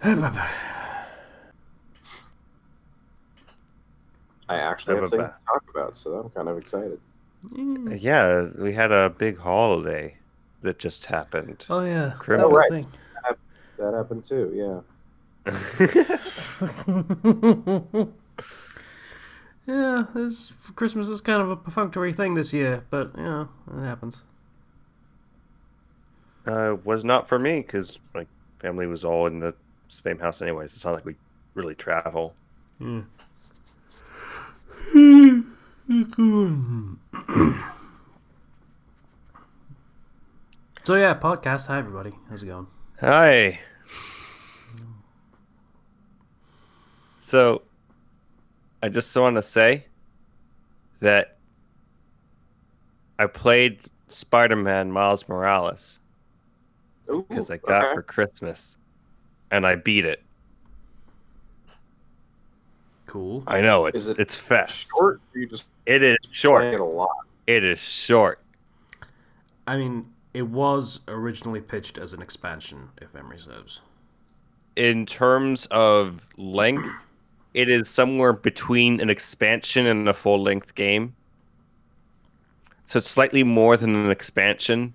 I actually have things to talk about, so I'm kind of excited. Yeah, we had a big holiday that just happened. Oh yeah, that Oh, was Christmas. the right. thing. That happened too, yeah. Yeah, this Christmas is kind of a perfunctory thing this year, but it happens. Was not for me because my family was all in the same house anyways. It's not like we really travel. Yeah. So yeah, podcast. Hi everybody, how's it going? Hi. So I just want to say that I played Spider-Man Miles Morales because Ooh, I got okay. for Christmas and I beat it. Cool. I know Is it it's fast. short? Or you just It is play short. it a lot? It is short. I mean, it was originally pitched as an expansion, if memory serves. In terms of length, it is somewhere between an expansion and a full-length game. So it's slightly more than an expansion,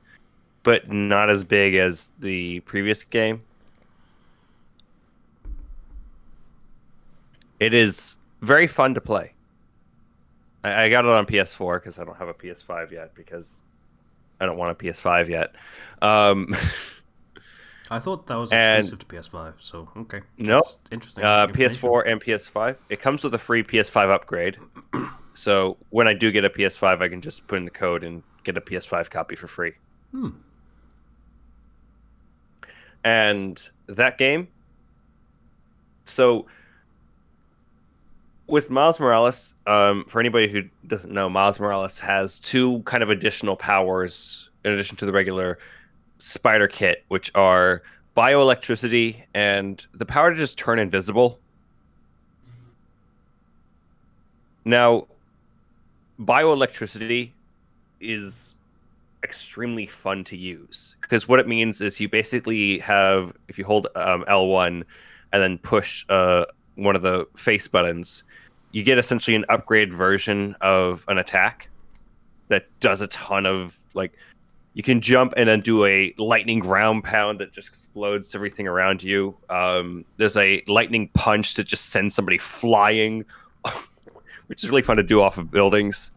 but not as big as the previous game. It is very fun to play. I got it on PS4 because I don't have a PS5 yet because I don't want a PS5 yet. Um, I thought that was and exclusive to PS5, so okay, no, that's interesting information. PS4 and PS5. It comes with a free PS5 upgrade. So when I do get a PS5, I can just put in the code and get a PS5 copy for free. Hmm. And that game, so with Miles Morales, for anybody who doesn't know, Miles Morales has two kind of additional powers in addition to the regular spider kit, which are bioelectricity and the power to just turn invisible. Now, bioelectricity is extremely fun to use because what it means is you basically have, if you hold L1 and then push one of the face buttons, you get essentially an upgrade version of an attack that does a ton of like you can jump and then do a lightning ground pound that just explodes everything around you. There's a lightning punch that just sends somebody flying, which is really fun to do off of buildings.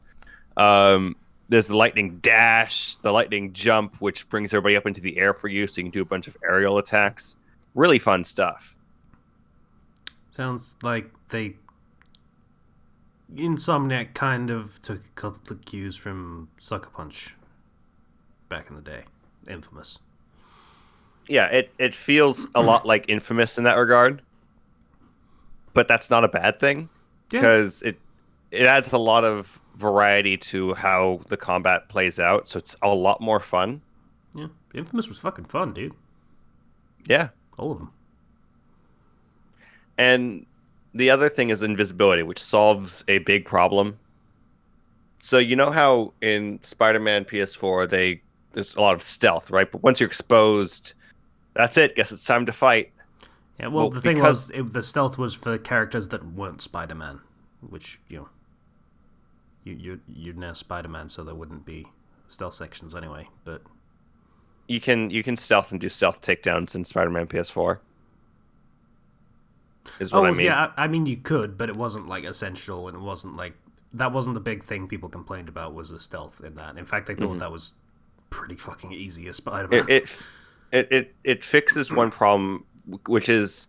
Um, there's the lightning dash, the lightning jump, which brings everybody up into the air for you, so you can do a bunch of aerial attacks. Really fun stuff. Sounds like they Insomniac kind of took a couple of cues from Sucker Punch back in the day. Infamous. Yeah, it feels a lot like Infamous in that regard, but that's not a bad thing Yeah, because it adds a lot of variety to how the combat plays out, so it's a lot more fun. yeah. Infamous was fucking fun, dude. Yeah. All of them. And the other thing is invisibility, which solves a big problem. So you know how in Spider-Man PS4 there's a lot of stealth, right? But once you're exposed, that's it. Guess it's time to fight. Yeah, well, Well, the thing because was, the stealth was for characters that weren't Spider Man, which, you're now Spider Man, so there wouldn't be stealth sections anyway. But you can stealth and do stealth takedowns in Spider-Man PS4 is what oh I well, mean. yeah, I mean you could, but it wasn't like essential, and it wasn't like that wasn't the big thing people complained about was the stealth in that. In fact, they thought Hmm. that was pretty fucking easy as Spider It, Man. it it fixes one problem, which is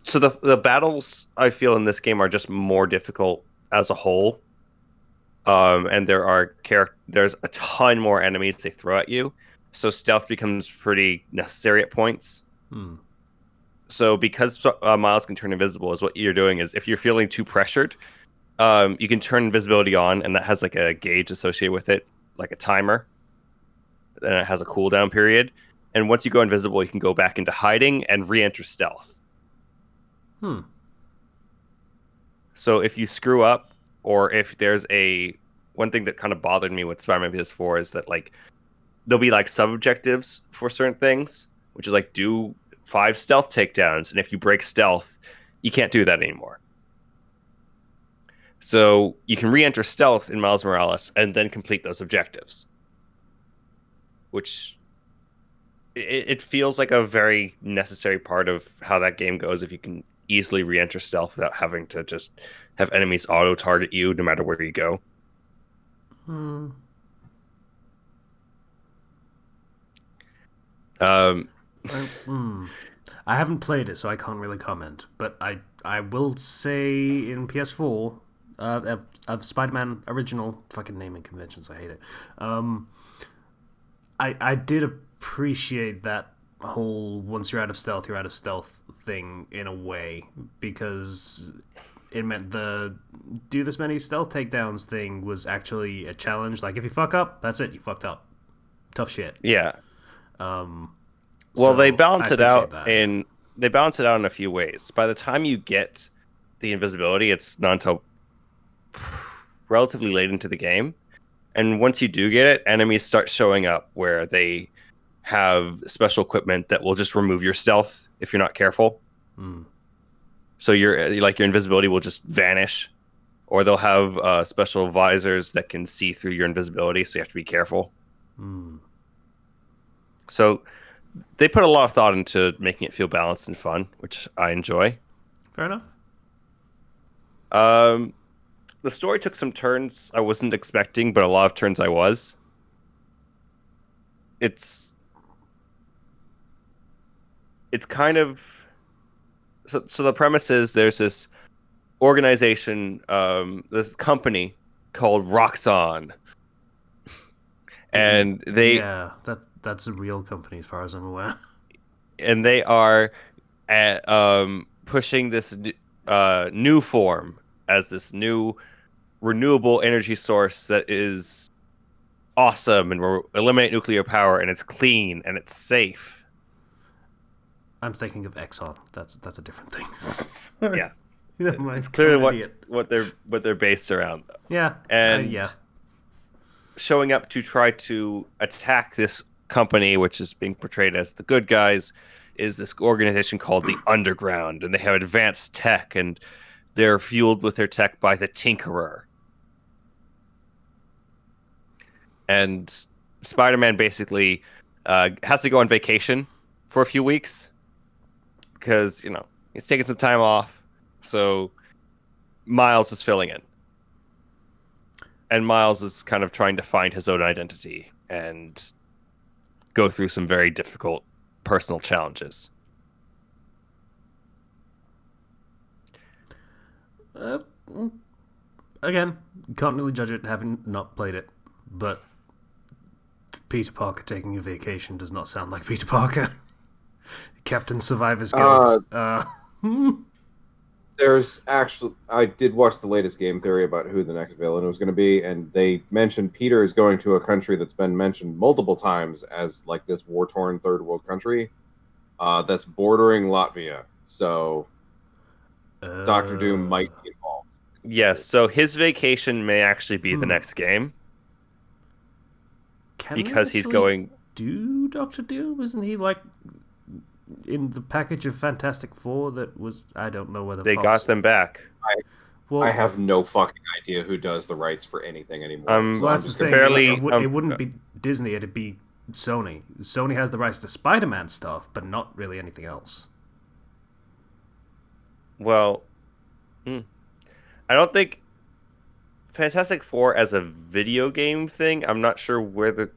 so the battles I feel in this game are just more difficult as a whole. And there's a ton more enemies they throw at you, so stealth becomes pretty necessary at points. Hmm. So because Miles can turn invisible, is what you're doing is if you're feeling too pressured, you can turn invisibility on, and that has like a gauge associated with it, like a timer, and it has a cooldown period. And once you go invisible, you can go back into hiding and re-enter stealth. Hmm. So if you screw up, or if there's a one thing that kind of bothered me with Spider-Man PS4 is that like there'll be like sub objectives for certain things, which is like do 5 stealth takedowns, and if you break stealth, you can't do that anymore. So you can re-enter stealth in Miles Morales and then complete those objectives, which it feels like a very necessary part of how that game goes. If you can easily re-enter stealth without having to just have enemies auto-target you no matter where you go. I haven't played it, so I can't really comment. But I will say in PS4, of Spider-Man original fucking naming conventions, I hate it. I did appreciate that whole once you're out of stealth thing in a way, because it meant the do this many stealth takedowns thing was actually a challenge. Like if you fuck up, that's it, you fucked up. Tough shit. Yeah. Well, Well, they balance it out in a few ways. By the time you get the invisibility, it's not until relatively late into the game. And once you do get it, enemies start showing up where they have special equipment that will just remove your stealth if you're not careful. So your invisibility will just vanish, or they'll have special visors that can see through your invisibility, so you have to be careful. So they put a lot of thought into making it feel balanced and fun, which I enjoy. Fair enough. The story took some turns I wasn't expecting, but a lot of turns I was. It's kind of so the premise is there's this organization, this company called Roxxon, and that's a real company as far as I'm aware. And they are pushing this new form as this new renewable energy source that is awesome and will eliminate nuclear power, and it's clean and it's safe. I'm thinking of Exxon. That's a different thing. Yeah, it's clearly what they're based around. Yeah, and showing up to try to attack this company, which is being portrayed as the good guys, is this organization called the Underground, and they have advanced tech, and they're fueled with their tech by the Tinkerer. And Spider-Man basically has to go on vacation for a few weeks because, he's taking some time off. So Miles is filling in. And Miles is kind of trying to find his own identity and go through some very difficult personal challenges. Again, can't really judge it having not played it, but Peter Parker taking a vacation does not sound like Peter Parker. Captain Survivor's Guild. There's actually, I did watch the latest game theory about who the next villain was going to be, and they mentioned Peter is going to a country that's been mentioned multiple times as like this war-torn third world country that's bordering Latvia. So Doctor Doom might be involved. Yes, so his vacation may actually be the next game. Because he's going... Do Doctor Doom? Isn't he like in the package of Fantastic Four that was... I don't know whether they got them back. I have no fucking idea who does the rights for anything anymore. So that's the thing. It wouldn't be Disney, it'd be Sony. Sony has the rights to Spider-Man stuff, but not really anything else. Well, I don't think Fantastic Four as a video game thing. I'm not sure where the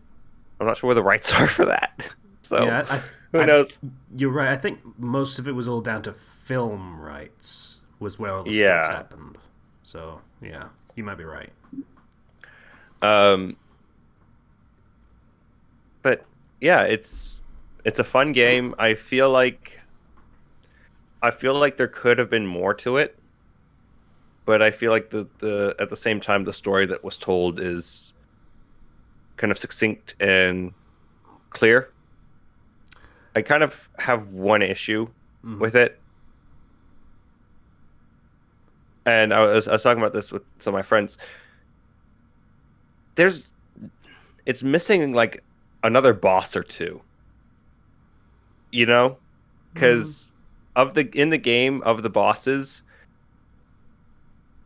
rights are for that. So who knows? You're right. I think most of it was all down to film rights. Was where all the splits happened. So yeah, you might be right. But yeah, it's a fun game. I feel like there could have been more to it, but I feel like the at the same time the story that was told is kind of succinct and clear. I kind of have one issue with it. And I was talking about this with some of my friends. It's missing like another boss or two. because in the game of the bosses,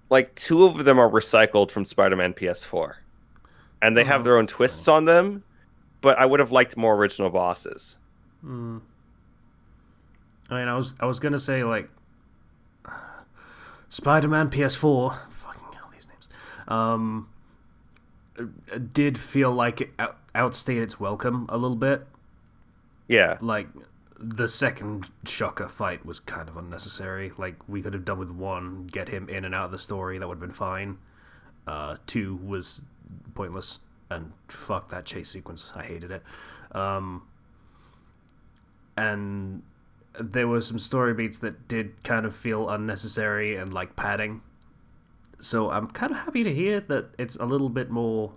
like 2 of them are recycled from Spider-Man PS4, and they have their own twists on them. But I would have liked more original bosses. I mean, I was gonna say like Spider-Man PS4. Fucking hell, these names. Did feel like it outstayed its welcome a little bit. Yeah. Like the second Shocker fight was kind of unnecessary. Like we could have done with 1, get him in and out of the story. That would have been fine. 2 was pointless. And fuck that chase sequence. I hated it. And there were some story beats that did kind of feel unnecessary and like padding. So I'm kind of happy to hear that it's a little bit more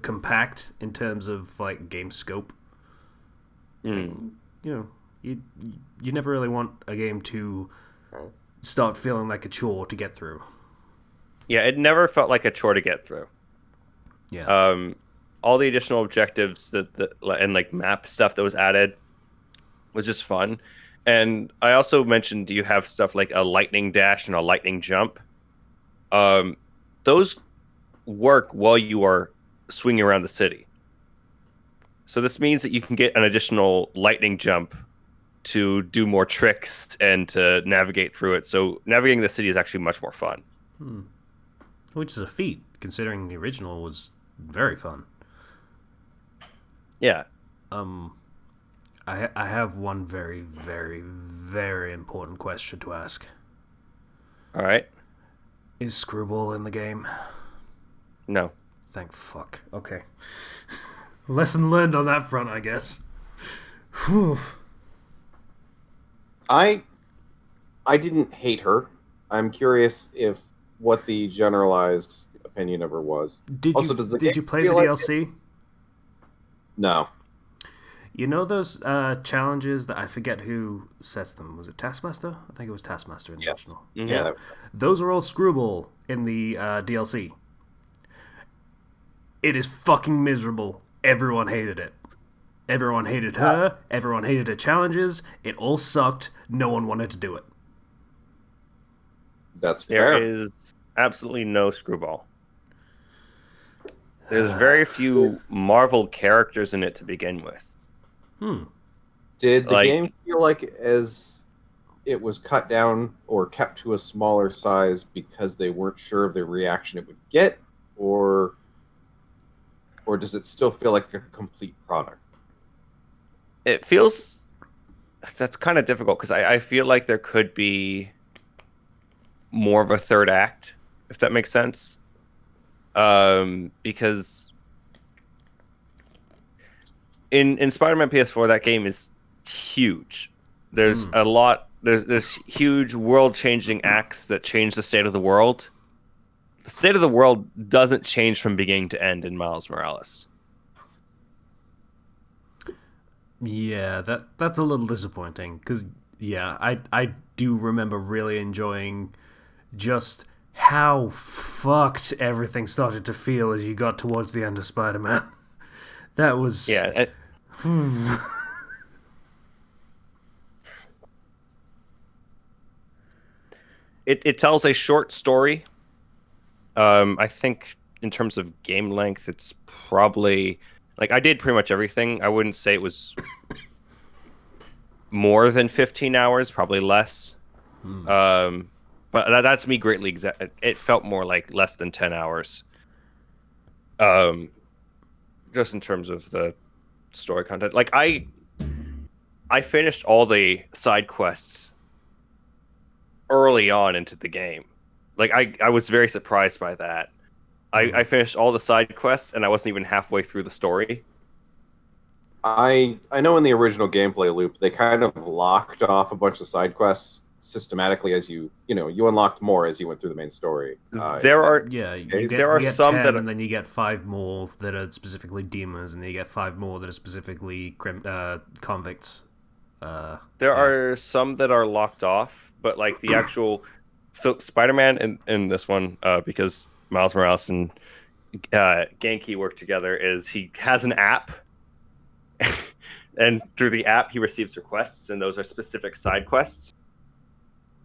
compact in terms of like game scope. You know, you never really want a game to start feeling like a chore to get through. Yeah, it never felt like a chore to get through. Yeah. All the additional objectives and like map stuff that was added was just fun. And I also mentioned you have stuff like a lightning dash and a lightning jump. Those work while you are swinging around the city. So this means that you can get an additional lightning jump to do more tricks and to navigate through it. So navigating the city is actually much more fun. Which is a feat, considering the original was very fun. Yeah. I have one very, very, very important question to ask. All right. Is Screwball in the game? No. Thank fuck. Okay. Lesson learned on that front, I guess. Whew. I didn't hate her. I'm curious if what the generalized opinion of her was. Did you play the DLC? No. You know those challenges that I forget who sets them? Was it Taskmaster? I think it was Taskmaster in the original. Mm-hmm. Yeah. Those are all Screwball in the DLC. It is fucking miserable. Everyone hated it. Everyone hated her. Everyone hated her challenges. It all sucked. No one wanted to do it. That's fair. There is absolutely no Screwball. There's very few Marvel characters in it to begin with. Did the game feel like as it was cut down or kept to a smaller size because they weren't sure of the reaction it would get, or does it still feel like a complete product? It feels that's kind of difficult because I feel like there could be more of a third act, if that makes sense. Because in Spider-Man PS4, that game is huge. There's a lot. There's huge world-changing acts that change the state of the world. The state of the world doesn't change from beginning to end in Miles Morales. Yeah, that's a little disappointing because I do remember really enjoying just how fucked everything started to feel as you got towards the end of Spider-Man. That was It tells a short story. I think in terms of game length, it's probably like I did pretty much everything. I wouldn't say it was more than 15 hours, probably less. But that's me greatly it felt more like less than 10 hours. Just in terms of the story content. Like I finished all the side quests early on into the game. Like I was very surprised by that. I finished all the side quests and I wasn't even halfway through the story. I know in the original gameplay loop they kind of locked off a bunch of side quests systematically as you unlocked more as you went through the main story. there are some 10, that and then you get 5 more that are specifically demons, and then you get 5 more that are specifically convicts. There are some that are locked off, but like the actual Spider-Man in this one, because Miles Morales and Genki work together, is he has an app And through the app, he receives requests, and those are specific side quests.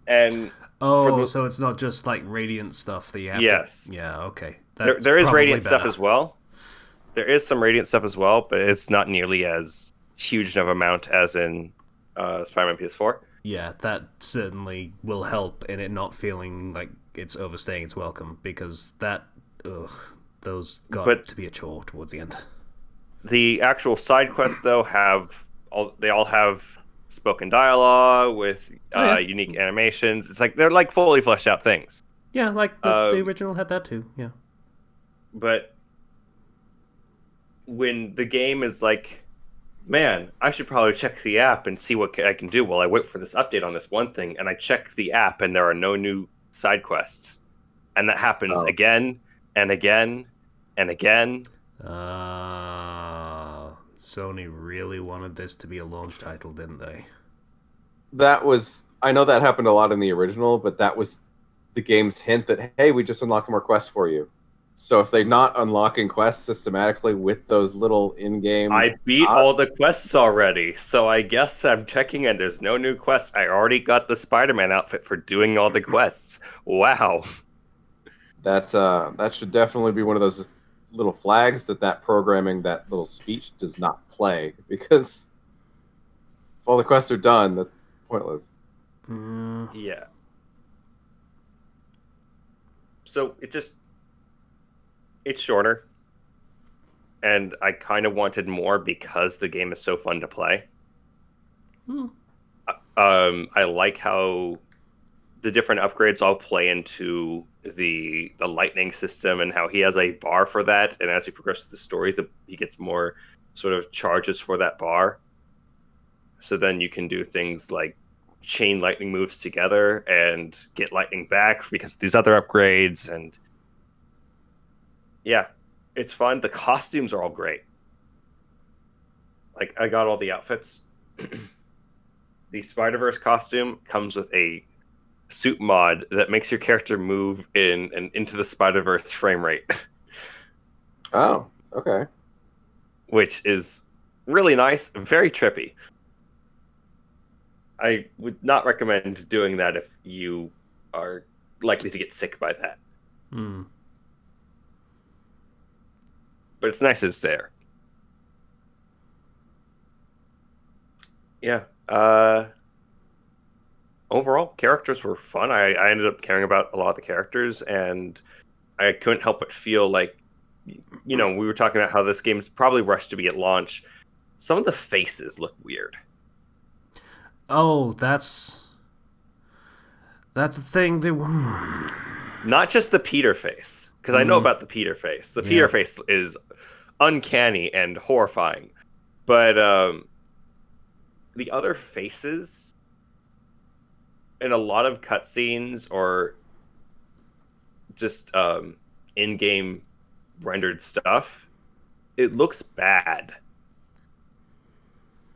And Oh, so it's not just like Radiant stuff that you have yes, to. Yeah, okay. That's there is probably Radiant better. stuff as well. There is some Radiant stuff as well, but it's not nearly as huge of amount as in Spider-Man PS4. Yeah, that certainly will help in it not feeling like it's overstaying its welcome, because those got But to be a chore towards the end. the actual side quests, though, they all have spoken dialogue with Oh yeah, unique animations. It's like they're like fully fleshed out things. yeah, like the original had that too. Yeah. But when the game is like, man, I should probably check the app and see what I can do while I wait for this update on this one thing, and I check the app and there are no new side quests, and that happens again and again and again. Sony really wanted this to be a launch title, didn't they? I know that happened a lot in the original, but that was the game's hint that, hey, we just unlocked more quests for you. So if they're not unlocking quests systematically with those little in-game... I beat all the quests already, so I guess I'm checking and there's no new quests. I already got the Spider-Man outfit for doing all the quests. Wow. That should definitely be one of those little flags that programming, that little speech does not play, because if all the quests are done, that's pointless. Yeah. So it's shorter, and I kind of wanted more because the game is so fun to play. I like how the different upgrades all play into the lightning system, and how he has a bar for that, and as he progresses through the story, he gets more sort of charges for that bar. So then you can do things like chain lightning moves together and get lightning back because of these other upgrades. And yeah, it's fun. The costumes are all great. Like, I got all the outfits. The Spider-Verse costume comes with a suit mod that makes your character move in and into the Spider-Verse frame rate. Oh, okay. Which is really nice, very trippy. I would not recommend doing that if you are likely to get sick by that. But it's nice it's there. Yeah. Overall, characters were fun. I ended up caring about a lot of the characters, and I couldn't help but feel like, we were talking about how this game is probably rushed to be at launch. Some of the faces look weird. Oh, that's the thing. Not just the Peter face, because I know about the Peter face. The Peter face is uncanny and horrifying, but the other faces in a lot of cutscenes or just in-game rendered stuff, it looks bad.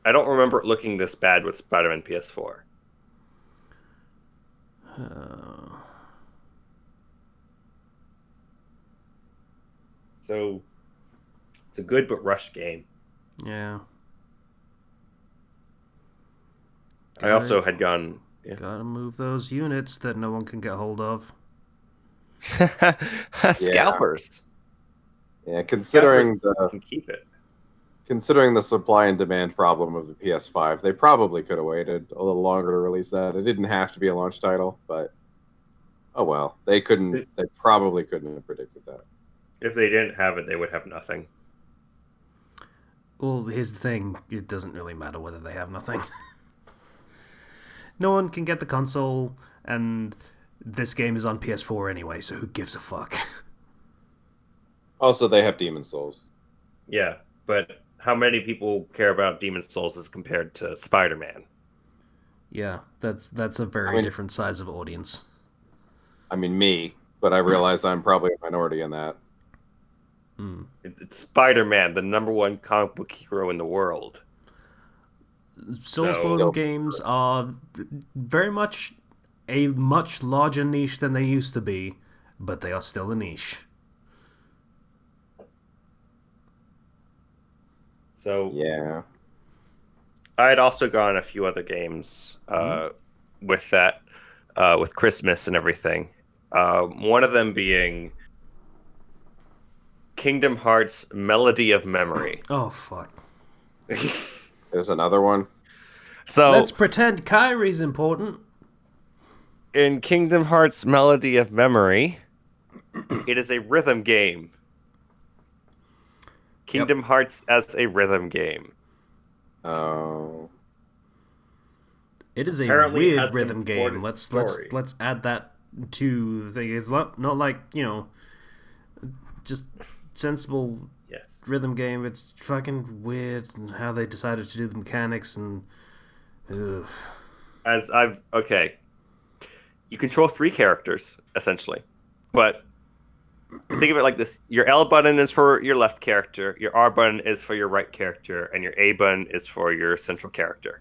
I don't remember it looking this bad with Spider-Man PS4. So it's a good but rushed game. Yeah. I also had gone... Yeah. Gotta move those units that no one can get hold of. Scalpers. Yeah, considering can keep it. Considering the supply and demand problem of the PS5, they probably could have waited a little longer to release that. It didn't have to be a launch title, but oh well. They probably couldn't have predicted that. If they didn't have it, they would have nothing. Well, here's the thing. It doesn't really matter whether they have nothing. No one can get the console, and this game is on PS4 anyway, so who gives a fuck? Also, they have Demon's Souls. Yeah, but how many people care about Demon's Souls as compared to Spider-Man? Yeah, that's a very different size of audience. I mean, me, but I realize I'm probably a minority in that. It's Spider-Man, the #1 comic book hero in the world. Soulstone games are very much a much larger niche than they used to be, but they are still a niche. So yeah, I had also gone a few other games with that, with Christmas and everything. One of them being Kingdom Hearts Melody of Memory. Oh fuck. There's another one. Let's So, pretend Kyrie's important. in Kingdom Hearts Melody of Memory, it is a rhythm game. Yep. Kingdom Hearts as a rhythm game. Oh. It is a Apparently, it weird has an rhythm game. important Let's story. add that to the thing. It's not like, just sensible Yes. rhythm game. It's fucking weird and how they decided to do the mechanics and ugh. Okay, you control three characters essentially, but think of it like this: your L button is for your left character, your R button is for your right character, and your A button is for your central character.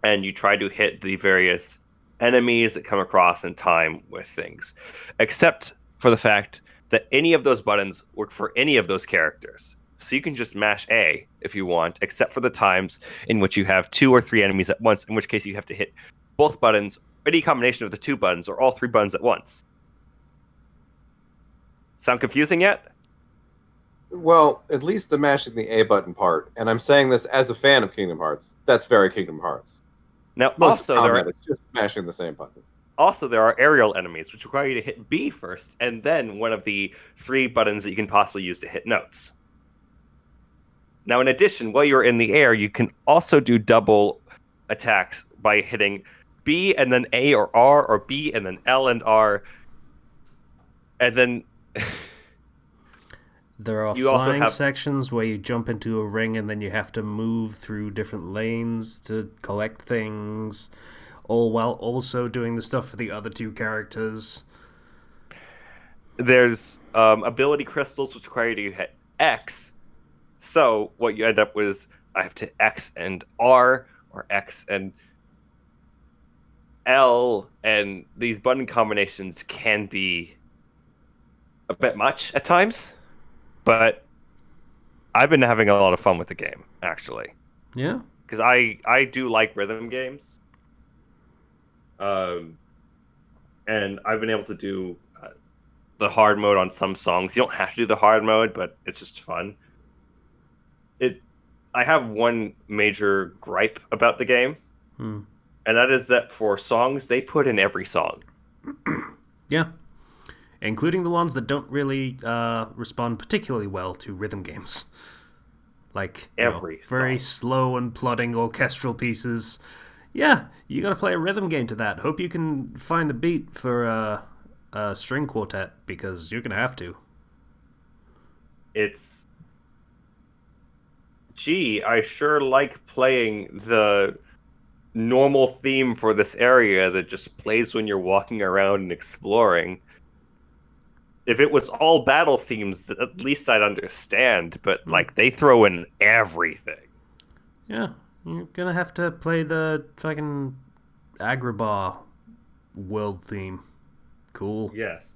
And you try to hit the various enemies that come across in time with things, except for the fact that any of those buttons work for any of those characters. So you can just mash A if you want, except for the times in which you have two or three enemies at once, in which case you have to hit both buttons, any combination of the two buttons, or all three buttons at once. Sound confusing yet? Well, at least the mashing the A button part, and I'm saying this as a fan of Kingdom Hearts. That's very Kingdom Hearts. Now, Most also there combat are is just mashing the same button. aerial enemies, which require you to hit B first, and then one of the three buttons that you can possibly use to hit notes. Now, in addition, while you're in the air, you can also do double attacks by hitting B and then A or R, or B and then L and R. And then There are you also flying have sections where you jump into a ring and then you have to move through different lanes to collect things, all while also doing the stuff for the other two characters. there's ability crystals, which require you to hit X. So what you end up with is I have to X and R, or X and L, and these button combinations can be a bit much at times, but I've been having a lot of fun with the game, actually, Yeah. because I do like rhythm games, and I've been able to do the hard mode on some songs. You don't have to do the hard mode, but it's just fun. It I have one major gripe about the game, Hmm. and that is that for songs they put in every song. Yeah. Including the ones that don't really respond particularly well to rhythm games. Like, Every very song. slow and plodding orchestral pieces. Yeah, you gotta play a rhythm game to that. Hope you can find the beat for a string quartet, because you're gonna have to. It's gee, I sure like playing the normal theme for this area that just plays when you're walking around and exploring. If it was all battle themes, at least I'd understand, but Hmm. like they throw in everything. Yeah, you're gonna have to play the fucking Agrabah world theme. Cool. Yes.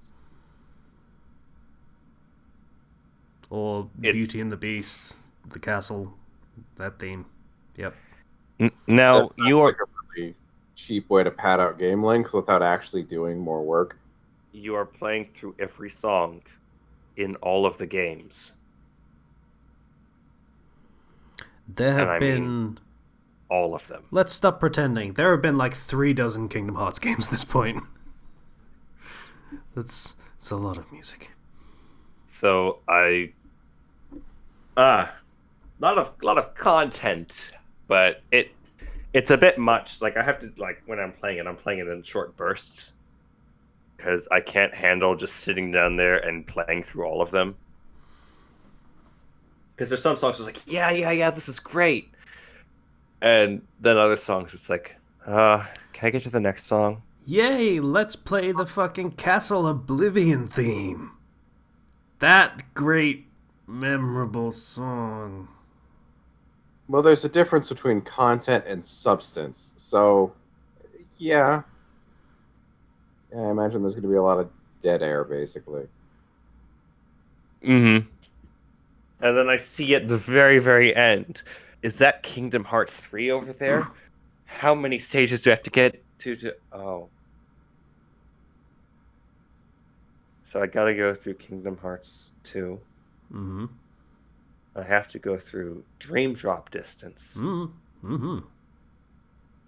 Or It's Beauty and the Beast, the castle, that theme. Yep. That now sounds like a really cheap way to pad out game length without actually doing more work. you are playing through every song in all of the games. There And have I mean been. all of them. Let's stop pretending. There have been like 3 dozen Kingdom Hearts games at this point. It's a lot of music. So I lot of content, but it's a bit much. Like I have to like when I'm playing it in short bursts because I can't handle just sitting down there and playing through all of them. Because there's some songs that's like, yeah, this is great, and then other songs it's like, can I get to the next song? Yay, let's play the fucking Castle Oblivion theme. That great, memorable song. Well, there's a difference between content and substance. So, yeah. Yeah, I imagine there's going to be a lot of dead air, basically. Mm-hmm. And then I see at the very, very end is that Kingdom Hearts 3 over there? How many stages do I have to get to? Oh. So I gotta go through Kingdom Hearts 2. Mm-hmm. I have to go through Dream Drop Distance. Mm-hmm. Mm-hmm.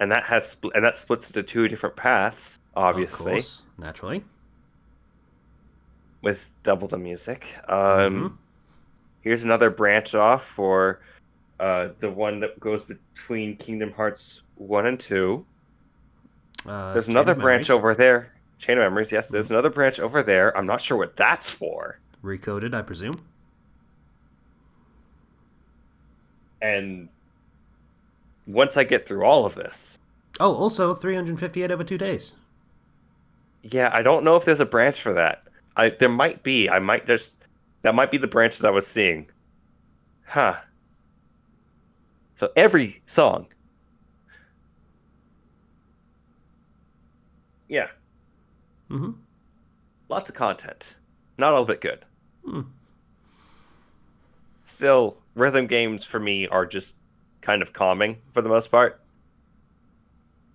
And that splits into two different paths, Of obviously, course, naturally. with double the music. Mm-hmm. Here's another branch off for the one that goes between Kingdom Hearts 1 and 2. There's Chain another of branch Memories. over there. Chain of Memories, yes. Mm-hmm. There's another branch over there. I'm not sure what that's for. Recoded, I presume. And once I get through all of this, Oh, also 358 over 2 days. yeah, I don't know if there's a branch for that. There might be. That might be the branch that I was seeing. Huh. So every song. Yeah, Mm-hmm. lots of content. Not all of it good. Hmm. Still, rhythm games for me are just kind of calming for the most part.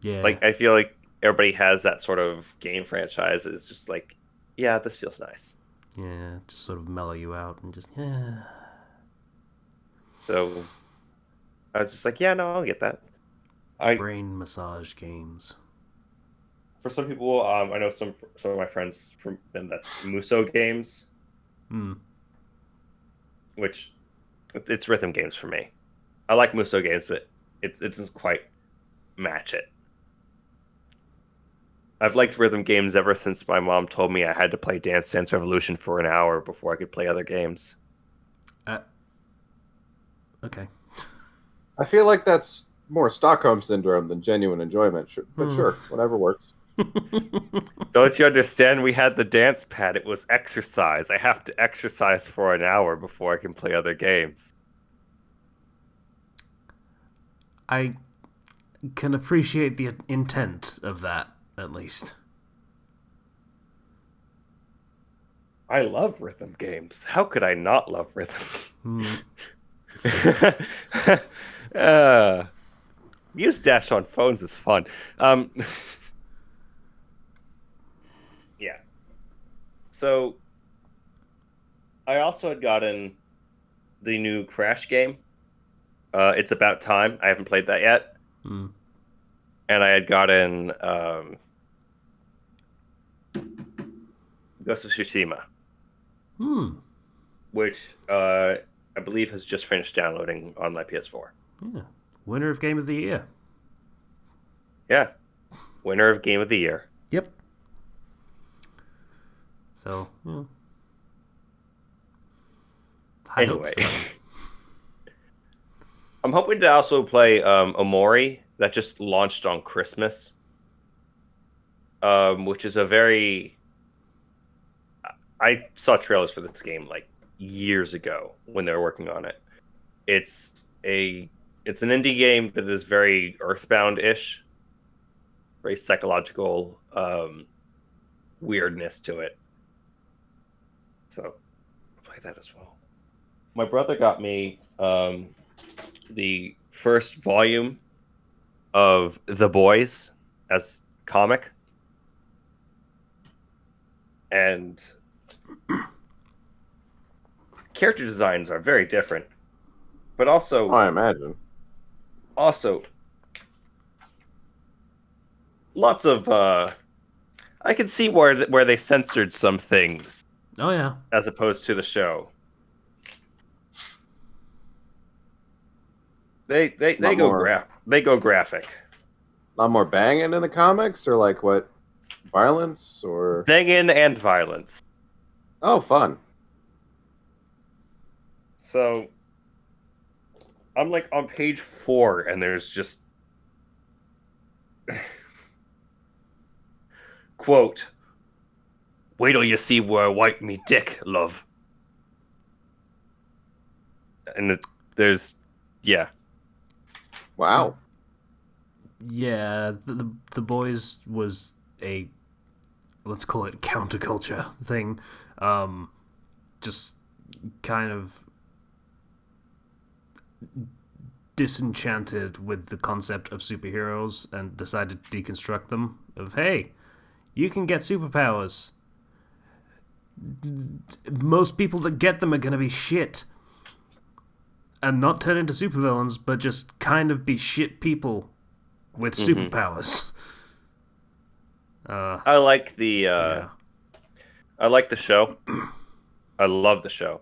Yeah. Like, I feel like everybody has that sort of game franchise. It's just like, yeah, this feels nice. Yeah, just sort of mellow you out and just, yeah. So I was just like, yeah, no, I'll get that. I Brain massage games. For some people, I know some of my friends from them that's Muso games, Hmm. which it's rhythm games for me. I like Muso games, but it doesn't quite match it. I've liked rhythm games ever since my mom told me I had to play Dance Dance Revolution for an hour before I could play other games. Uh, okay. I feel like that's more Stockholm syndrome than genuine enjoyment. But sure, whatever works. Don't you understand? We had the dance pad. It was exercise. I have to exercise for an hour before I can play other games. I can appreciate the intent of that, at least. I love rhythm games. How could I not love rhythm? Hmm. Use Dash on phones is fun. Um, yeah. So I also had gotten the new Crash game. It's About Time. I haven't played that yet. Hmm. And I had gotten Ghost of Tsushima, Hmm. which I believe has just finished downloading on my PS4. Yeah. Winner of Game of the Year. Yeah. Winner of Game of the Year. Yep. So, yeah. High hopes Anyway. for that. I'm hoping to also play Omori that just launched on Christmas, which is a very. I saw trailers for this game like years ago when they were working on it. It's it's an indie game that is very Earthbound-ish, very psychological weirdness to it. So I'll play that as well. My brother got me the first volume of The Boys as comic, and character designs are very different, but Oh, I imagine. also lots of I can see where they censored some things Oh, yeah. as opposed to the show. They Lot go more, graphic. lot more banging in the comics, or like what? Violence or Banging and violence. oh, fun. So I'm like on page 4 and there's just quote, "Wait till you see where I wipe me dick, love." And there's yeah. Wow. Yeah, the Boys was a, let's call it counterculture thing. Just kind of disenchanted with the concept of superheroes and decided to deconstruct them. Of hey, you can get superpowers. Most people that get them are going to be shit and not turn into supervillains, but just kind of be shit people with superpowers. I like the Yeah. I like the show. I love the show.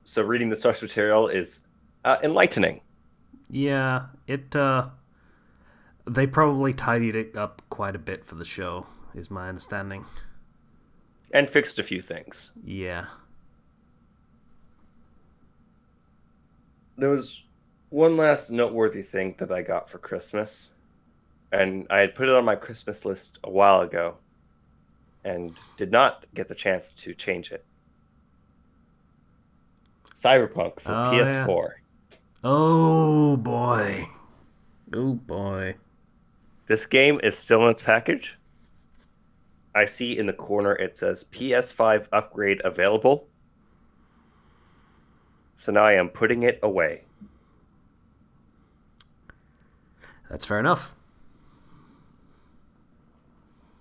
So reading the source material is enlightening. Yeah, it they probably tidied it up quite a bit for the show, is my understanding. And fixed a few things. Yeah. There was one last noteworthy thing that I got for Christmas, and I had put it on my Christmas list a while ago and did not get the chance to change it. Cyberpunk for Oh, yeah. PS4. Oh boy. Oh boy. This game is still in its package. I see in the corner it says PS5 upgrade available. So now I am putting it away. That's fair enough.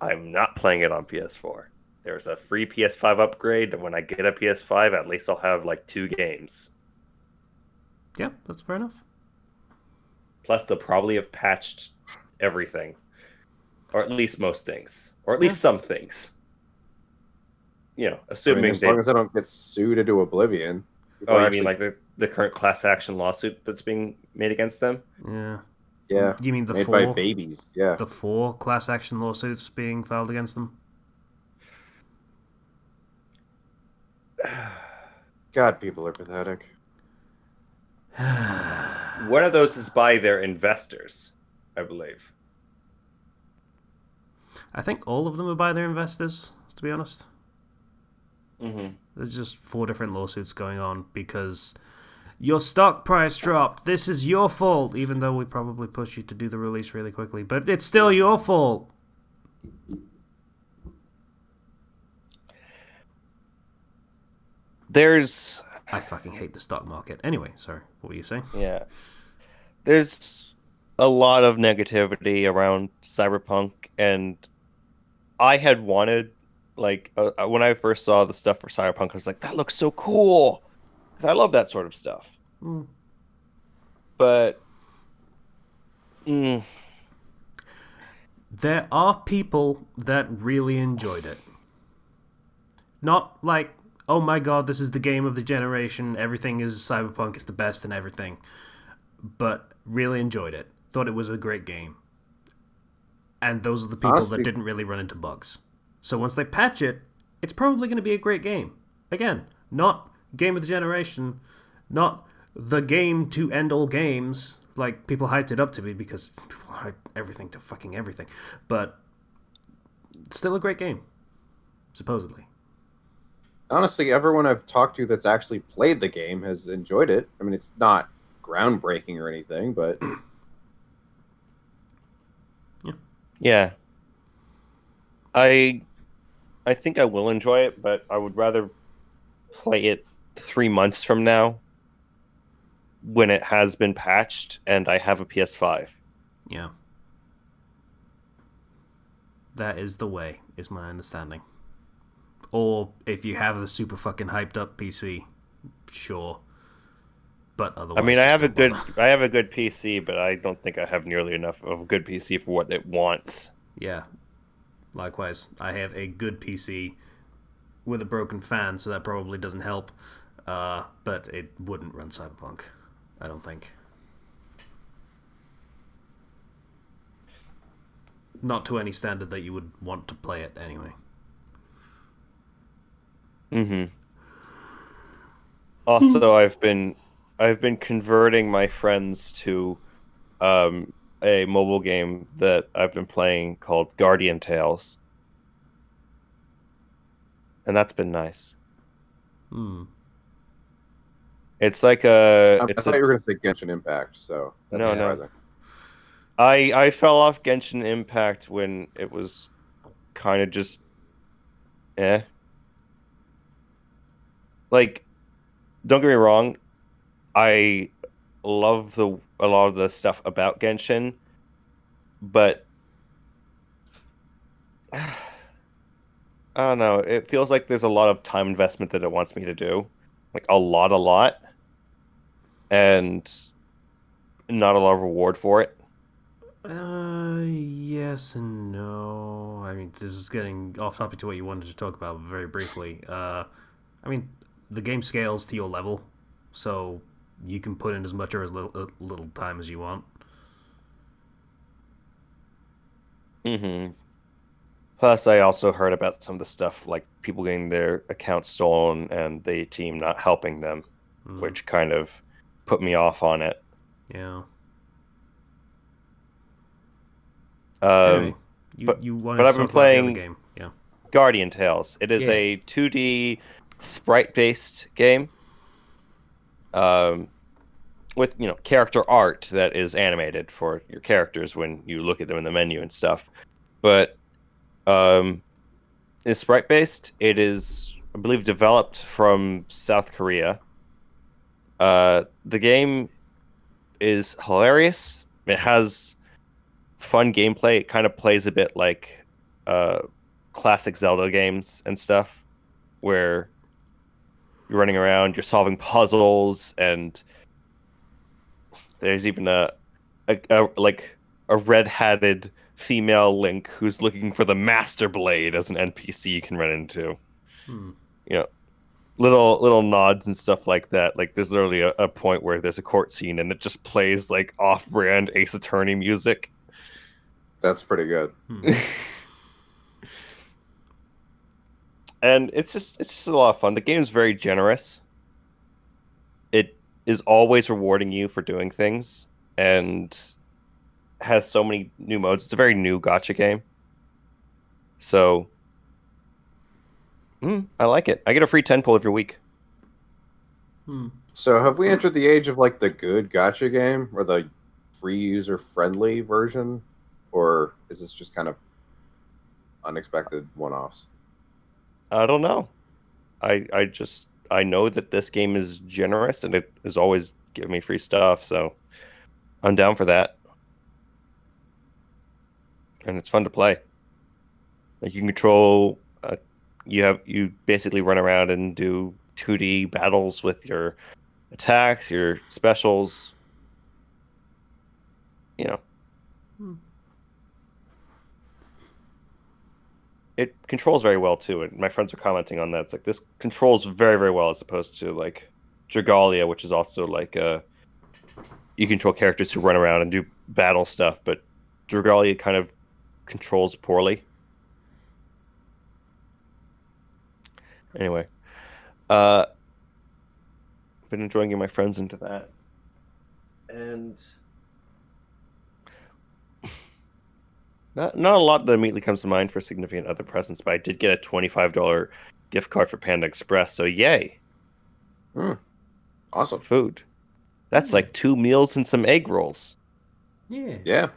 I'm not playing it on PS4. There's a free PS5 upgrade, and when I get a PS5, at least I'll have like 2 games. Yeah, that's fair enough. Plus, they'll probably have patched everything. Or at least most things. Or at least some things. You know, assuming as long as I don't get sued into oblivion. Oh, you mean like the current class action lawsuit that's being made against them? Yeah. Yeah. You mean the made 4? by babies, yeah. The 4 class action lawsuits being filed against them? God, people are pathetic. One of those is by their investors, I believe. I think all of them are by their investors, to be honest. Mm-hmm. There's just 4 different lawsuits going on because your stock price dropped. This is your fault, even though we probably pushed you to do the release really quickly. But it's still your fault. There's... I fucking hate the stock market. Anyway, sorry, what were you saying? Yeah. There's a lot of negativity around Cyberpunk, and I had wanted, like, when I first saw the stuff for Cyberpunk, I was like, that looks so cool. Because I love that sort of stuff. But... There are people that really enjoyed it. Not like, oh my god, this is the game of the generation, everything is Cyberpunk, is the best and everything. But really enjoyed it. Thought it was a great game. And those are the people that didn't really run into bugs. So once they patch it, it's probably going to be a great game. Again, not game of the generation, not the game to end all games, like people hyped it up to be because people hype everything to fucking everything. But still a great game, supposedly. Honestly, everyone I've talked to that's actually played the game has enjoyed it. I mean, it's not groundbreaking or anything, but... Yeah. I think I will enjoy it, but I would rather play it 3 months from now when it has been patched and I have a PS5. Yeah. That is the way, is my understanding. Or if you have a super fucking hyped up PC, sure. But otherwise, I mean, I have a good PC, but I don't think I have nearly enough of a good PC for what it wants. Yeah. Likewise, I have a good PC with a broken fan, so that probably doesn't help. But it wouldn't run Cyberpunk, I don't think. Not to any standard that you would want to play it anyway. Mm-hmm. Also, I've been converting my friends to a mobile game that I've been playing called Guardian Tales. And that's been nice. It's like I thought you were going to say Genshin Impact, so that's surprising. No. I fell off Genshin Impact when it was kind of just Like, don't get me wrong, I love a lot of the stuff about Genshin, but I don't know. It feels like there's a lot of time investment that it wants me to do, like a lot, and not a lot of reward for it. Yes and no. I mean, this is getting off topic to what you wanted to talk about very briefly. I mean, the game scales to your level, so you can put in as much or as little time as you want. hmm Plus, I also heard about some of the stuff like people getting their accounts stolen and the team not helping them, Mm, which kind of put me off on it. yeah. Anyway, Um, you but you wanted but to I've been talk about the other playing game, yeah? Guardian Tales. It is Yeah. a 2D sprite-based game, um, with character art that is animated for your characters when you look at them in the menu and stuff. But um, it's sprite-based. It is, I believe, developed from South Korea. The game is hilarious. It has fun gameplay. It kind of plays a bit like uh, classic Zelda games and stuff, where you're running around, you're solving puzzles, and there's even like a red-hatted female Link who's looking for the Master Blade as an NPC you can run into. Hmm. You know, little nods and stuff like that. Like there's literally a point where there's a court scene and it just plays like off-brand Ace Attorney music. That's pretty good. Hmm. And it's just a lot of fun. The game's very generous. It is always rewarding you for doing things and has so many new modes. It's a very new gotcha game. So, I like it. I get a free 10 pull every week. Hmm. So have we entered the age of like the good gotcha game or the free user friendly version? Or is this just kind of unexpected one offs? I don't know. I know that this game is generous and it is always giving me free stuff, so I'm down for that. And it's fun to play. Like you can control you basically run around and do 2D battles with your attacks, your specials, you know. Hmm. It controls very well too. And my friends are commenting on that. It's like this controls very, very well as opposed to like Dragalia, which is also like you control characters who run around and do battle stuff, but Dragalia kind of controls poorly. Anyway, uh, been enjoying getting my friends into that, and not a lot that immediately comes to mind for significant other presents, but I did get a $25 gift card for Panda Express, so yay, Hmm, awesome. food. That's Hmm. like 2 meals and some egg rolls. Yeah. Yeah.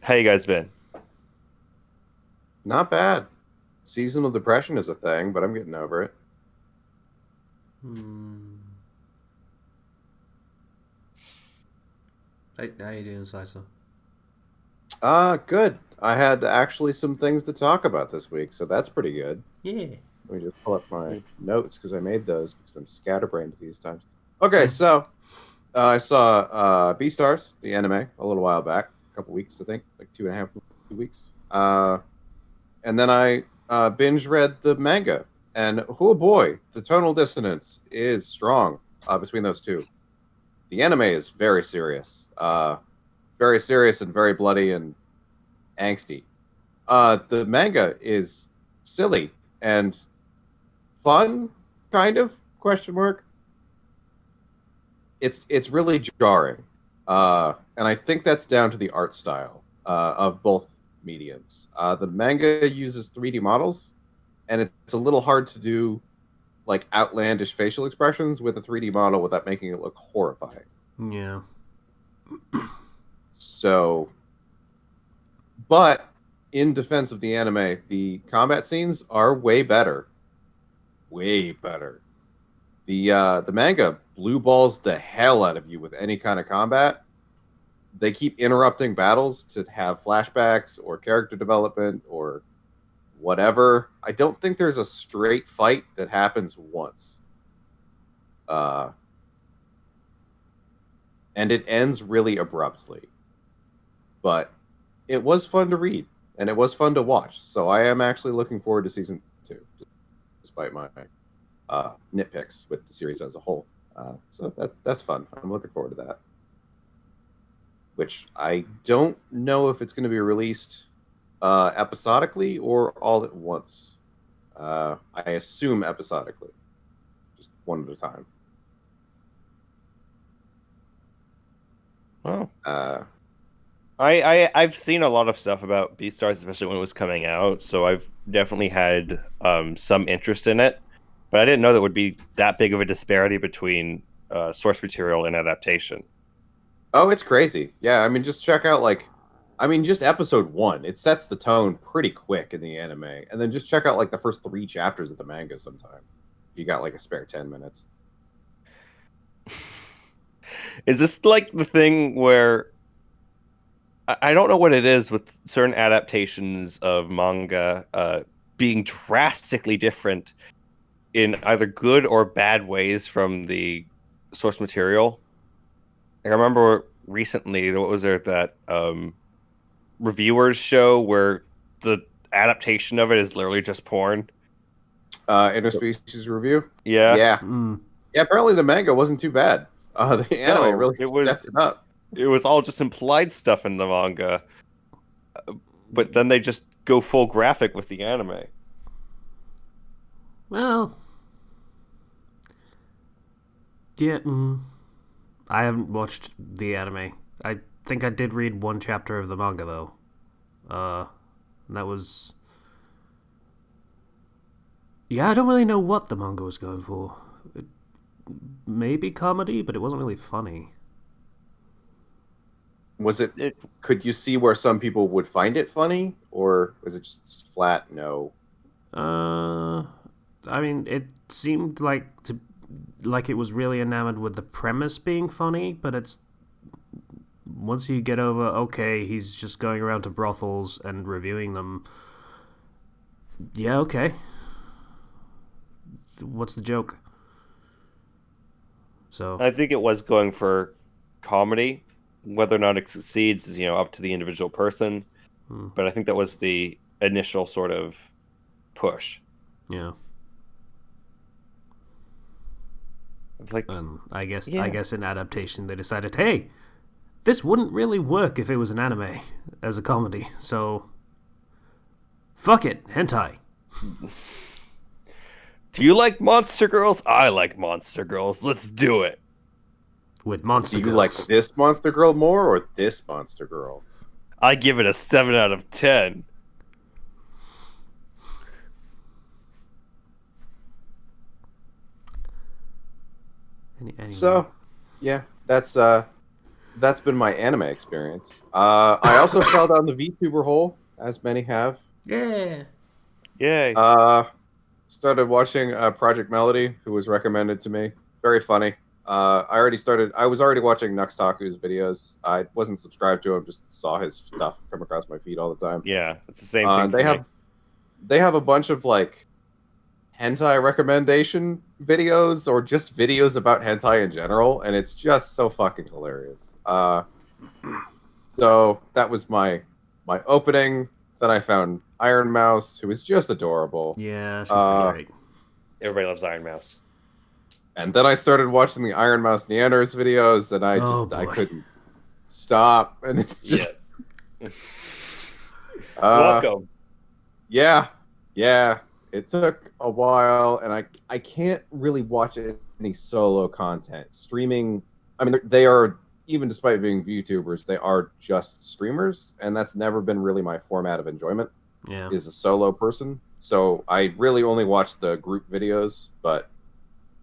How you guys been? Not bad. Seasonal depression is a thing, but I'm getting over it. Hmm. How you doing, Sisa? Good. I had actually some things to talk about this week, so that's pretty good. Yeah. Let me just pull up my notes because I made those because I'm scatterbrained these times. Okay, so I saw Beastars, the anime, a little while back, a couple weeks, I think, like 2.5 2 weeks. And then I binge read the manga, and oh boy, the tonal dissonance is strong between those two. The anime is very serious and very bloody and angsty. The manga is silly and fun, kind of question mark. It's really jarring, and I think that's down to the art style of both mediums. The manga uses 3D models, and it's a little hard to do like outlandish facial expressions with a 3D model without making it look horrifying. Yeah. So, but in defense of the anime, the combat scenes are way better. way better. The manga blue balls the hell out of you with any kind of combat. They keep interrupting battles to have flashbacks or character development or whatever. I don't think there's a straight fight that happens once. And it ends really abruptly. But it was fun to read, and it was fun to watch. So I am actually looking forward to season 2, despite my nitpicks with the series as a whole. So that's fun. I'm looking forward to that. Which I don't know if it's going to be released episodically or all at once. I assume episodically, just one at a time. Oh. I've seen a lot of stuff about Beastars, especially when it was coming out, so I've definitely had some interest in it, but I didn't know there would be that big of a disparity between source material and adaptation. Oh, it's crazy. Yeah, I mean, just check out just episode 1. It sets the tone pretty quick in the anime, and then just check out like the first 3 chapters of the manga sometime. If you got like a spare 10 minutes. Is this like the thing where I don't know what it is with certain adaptations of manga being drastically different in either good or bad ways from the source material? Like, I remember recently, what was there, that reviewers show where the adaptation of it is literally just porn? Interspecies review? Yeah. Yeah. Mm. Yeah, apparently the manga wasn't too bad. The anime really stepped it up. It was all just implied stuff in the manga, but then they just go full graphic with the anime. Well, yeah. I haven't watched the anime. I think I did read one chapter of the manga though. That was. Yeah, I don't really know what the manga was going for. Maybe comedy, but it wasn't really funny. Was it? Could you see where some people would find it funny, or was it just flat no? I mean, it seemed like it was really enamored with the premise being funny, but it's once you get over, okay, he's just going around to brothels and reviewing them. Yeah, okay. What's the joke? So I think it was going for comedy. Whether or not it succeeds is, up to the individual person. But I think that was the initial sort of push. Yeah. Like, I guess in adaptation they decided, hey, this wouldn't really work if it was an anime as a comedy. So fuck it, hentai. Do you like monster girls? I like monster girls. Let's do it. With monster girls. Do you like this monster girl more or this monster girl? I give it a 7 out of 10. Anyway. So, yeah, that's been my anime experience. I also fell down the VTuber hole, as many have. Yeah. Yay. Started watching Project Melody, who was recommended to me. Very funny. I was already watching Nuxtaku's videos. I wasn't subscribed to him, just saw his stuff come across my feed all the time. Yeah, it's the same thing. They have a bunch of like hentai recommendation videos or just videos about hentai in general, and it's just so fucking hilarious. So that was my opening. Then I found Iron Mouse, who is just adorable. Yeah, she's great. Everybody loves Iron Mouse. And then I started watching the Iron Mouse Neanders videos, and I couldn't stop. And it's just welcome. Yeah. It took a while, and I can't really watch any solo content. Streaming, I mean, they are, even despite being VTubers, they are just streamers, and that's never been really my format of enjoyment. Yeah. Is a solo person. So I really only watch the group videos, but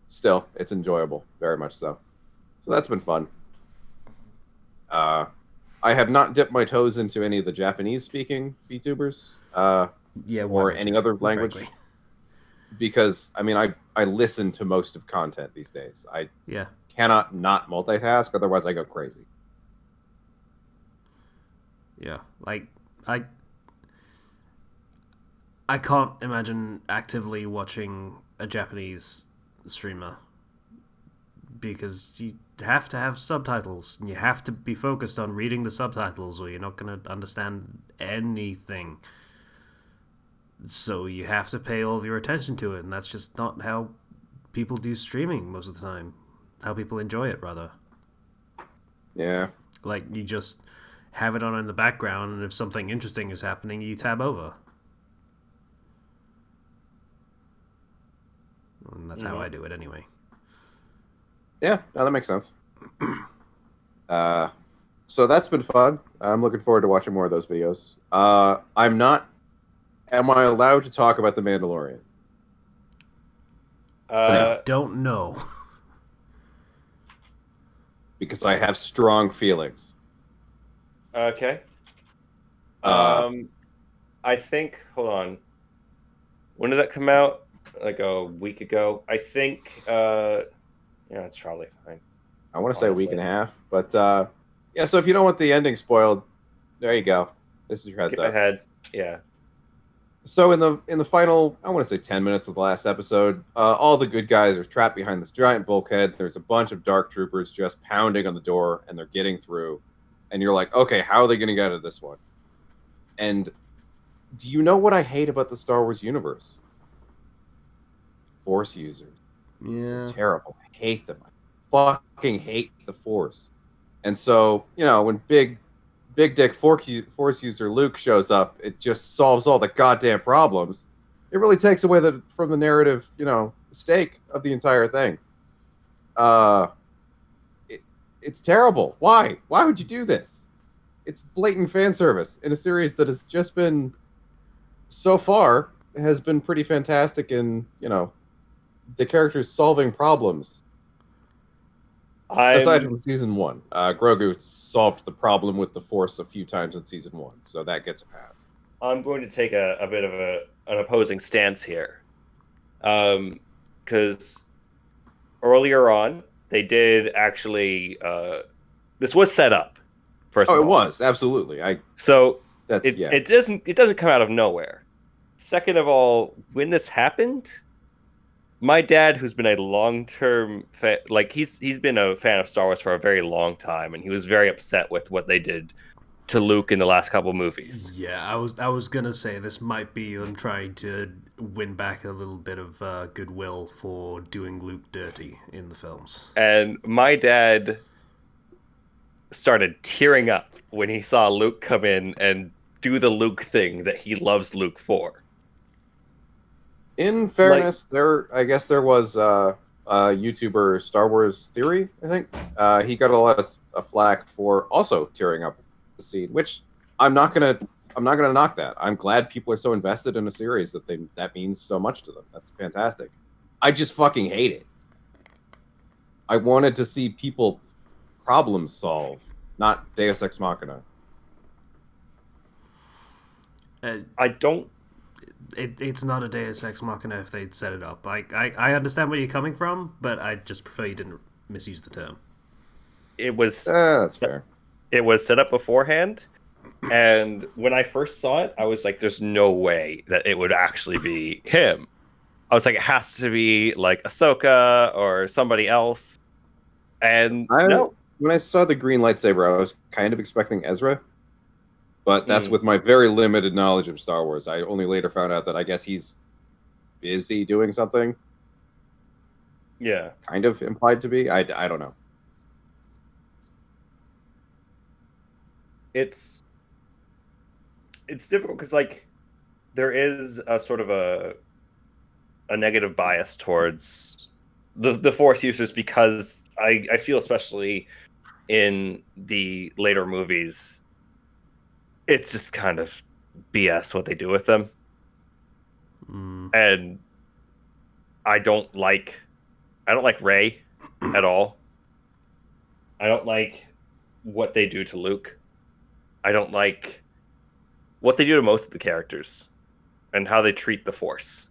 still, it's enjoyable, very much so. So that's been fun. I have not dipped my toes into any of the Japanese-speaking VTubers, or any other language. because I mean I listen to most of content these days. I Yeah. cannot not multitask, otherwise I go crazy. Yeah. Like I I can't imagine actively watching a Japanese streamer because you have to have subtitles and you have to be focused on reading the subtitles or you're not going to understand anything. So you have to pay all of your attention to it, and that's just not how people do streaming most of the time. How people enjoy it, rather. Yeah. Like, you just have it on in the background, and if something interesting is happening, you tab over. And that's how I do it anyway. Yeah, no, that makes sense. So that's been fun. I'm looking forward to watching more of those videos. I'm not. Am I allowed to talk about the Mandalorian? I don't know. Because I have strong feelings. Okay. I think. Hold on. When did that come out? Like a week ago. I think. Yeah, it's probably fine. I want to say a week and a half, but yeah. So if you don't want the ending spoiled, there you go. This is your heads Skip up. ahead. Yeah. So in the final, I want to say 10 minutes of the last episode, all the good guys are trapped behind this giant bulkhead. There's a bunch of dark troopers just pounding on the door, and they're getting through. And you're like, okay, how are they going to get out of this one? And do you know what I hate about the Star Wars universe? Force users. Yeah. Terrible. I hate them. I fucking hate the Force. And so, when big dick Force user Luke shows up, it just solves all the goddamn problems. It really takes away from the narrative, stake of the entire thing. It's terrible. Why? Why would you do this? It's blatant fan service in a series that has just been, so far, has been pretty fantastic in, the characters solving problems. Aside from season 1, Grogu solved the problem with the Force a few times in season 1, so that gets a pass. I'm going to take a bit of an opposing stance here, because earlier on they did actually. This was set up. First of all, it was absolutely. It doesn't come out of nowhere. Second of all, when this happened, my dad, who's been a long-term fan, like he's been a fan of Star Wars for a very long time, and he was very upset with what they did to Luke in the last couple movies. Yeah, I was gonna say this might be them trying to win back a little bit of goodwill for doing Luke dirty in the films. And my dad started tearing up when he saw Luke come in and do the Luke thing that he loves Luke for. In fairness, I guess there was a YouTuber, Star Wars Theory, I think. He got a lot of flack for also tearing up the scene, which I'm not gonna knock that. I'm glad people are so invested in a series that means so much to them. That's fantastic. I just fucking hate it. I wanted to see people problem solve, not Deus Ex Machina. I don't. It's not a Deus Ex Machina if they'd set it up. I understand where you're coming from, but I just prefer you didn't misuse the term. It was that's fair. It was set up beforehand, and when I first saw it, I was like, "There's no way that it would actually be him." I was like, "It has to be like Ahsoka or somebody else." And no, when I saw the green lightsaber, I was kind of expecting Ezra. But that's with my very limited knowledge of Star Wars. I only later found out that I guess he's busy doing something. Yeah. Kind of implied to be. I don't know. It's difficult because, like, there is a sort of a negative bias towards the Force users because I feel, especially in the later movies, it's just kind of BS what they do with them. And I don't like Rey at all. I don't like what they do to Luke. I don't like what they do to most of the characters and how they treat the Force.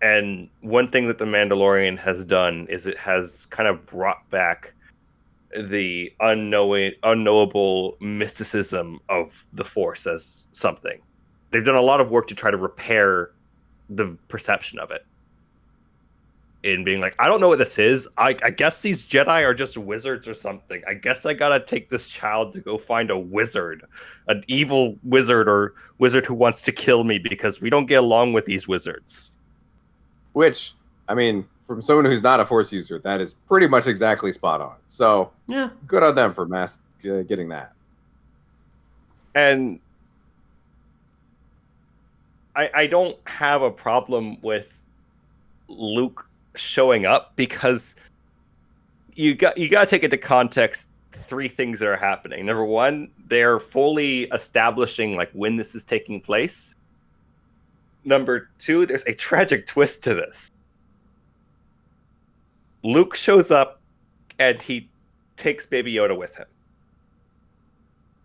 And one thing that The Mandalorian has done is it has kind of brought back the unknowable mysticism of the Force as something. They've done a lot of work to try to repair the perception of it. In being like, I don't know what this is. I guess these Jedi are just wizards or something. I guess I gotta take this child to go find a wizard, an evil wizard or wizard who wants to kill me because we don't get along with these wizards. Which, I mean, from someone who's not a Force user, that is pretty much exactly spot on. So, Yeah. good on them for getting that. And I don't have a problem with Luke showing up because you got to take into context three things that are happening. Number one, they're fully establishing like when this is taking place. Number two, there's a tragic twist to this. Luke shows up and he takes Baby Yoda with him.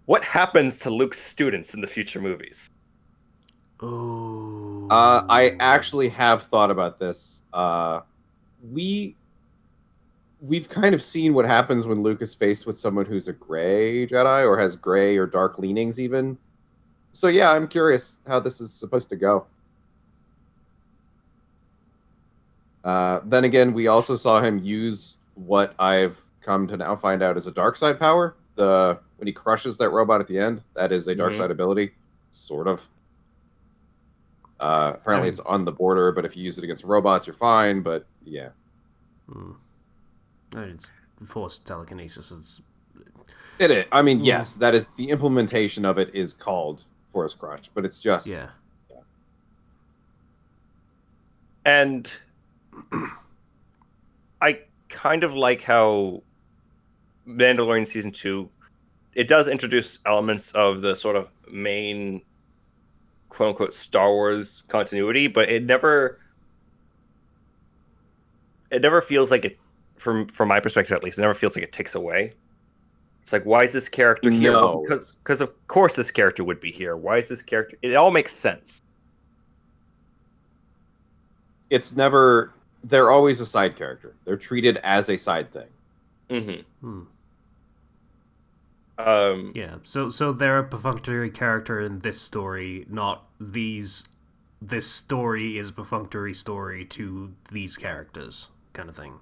What happens to Luke's students in the future movies? Oh. I actually have thought about this. We've kind of seen what happens when Luke is faced with someone who's a gray Jedi or has gray or dark leanings even. So yeah, I'm curious how this is supposed to go. Then again, we also saw him use what I've come to now find out is a dark side power. When he crushes that robot at the end, that is a dark side ability, sort of. Apparently it's on the border, but if you use it against robots, you're fine. But yeah, It's Force telekinesis. it is. I mean, yes, that is the implementation of it is called Force Crush, but it's just yeah. And I kind of like how Mandalorian Season 2, it does introduce elements of the sort of main quote-unquote Star Wars continuity, but it never feels like it, from my perspective at least, it never feels like it takes away. It's like, why is this character here? No. Well, because of course this character would be here. Why is this character... It all makes sense. It's never... They're always a side character. They're treated as a side thing. Mm-hmm. Yeah, so they're a perfunctory character in this story, not these. This story is a perfunctory story to these characters, kind of thing.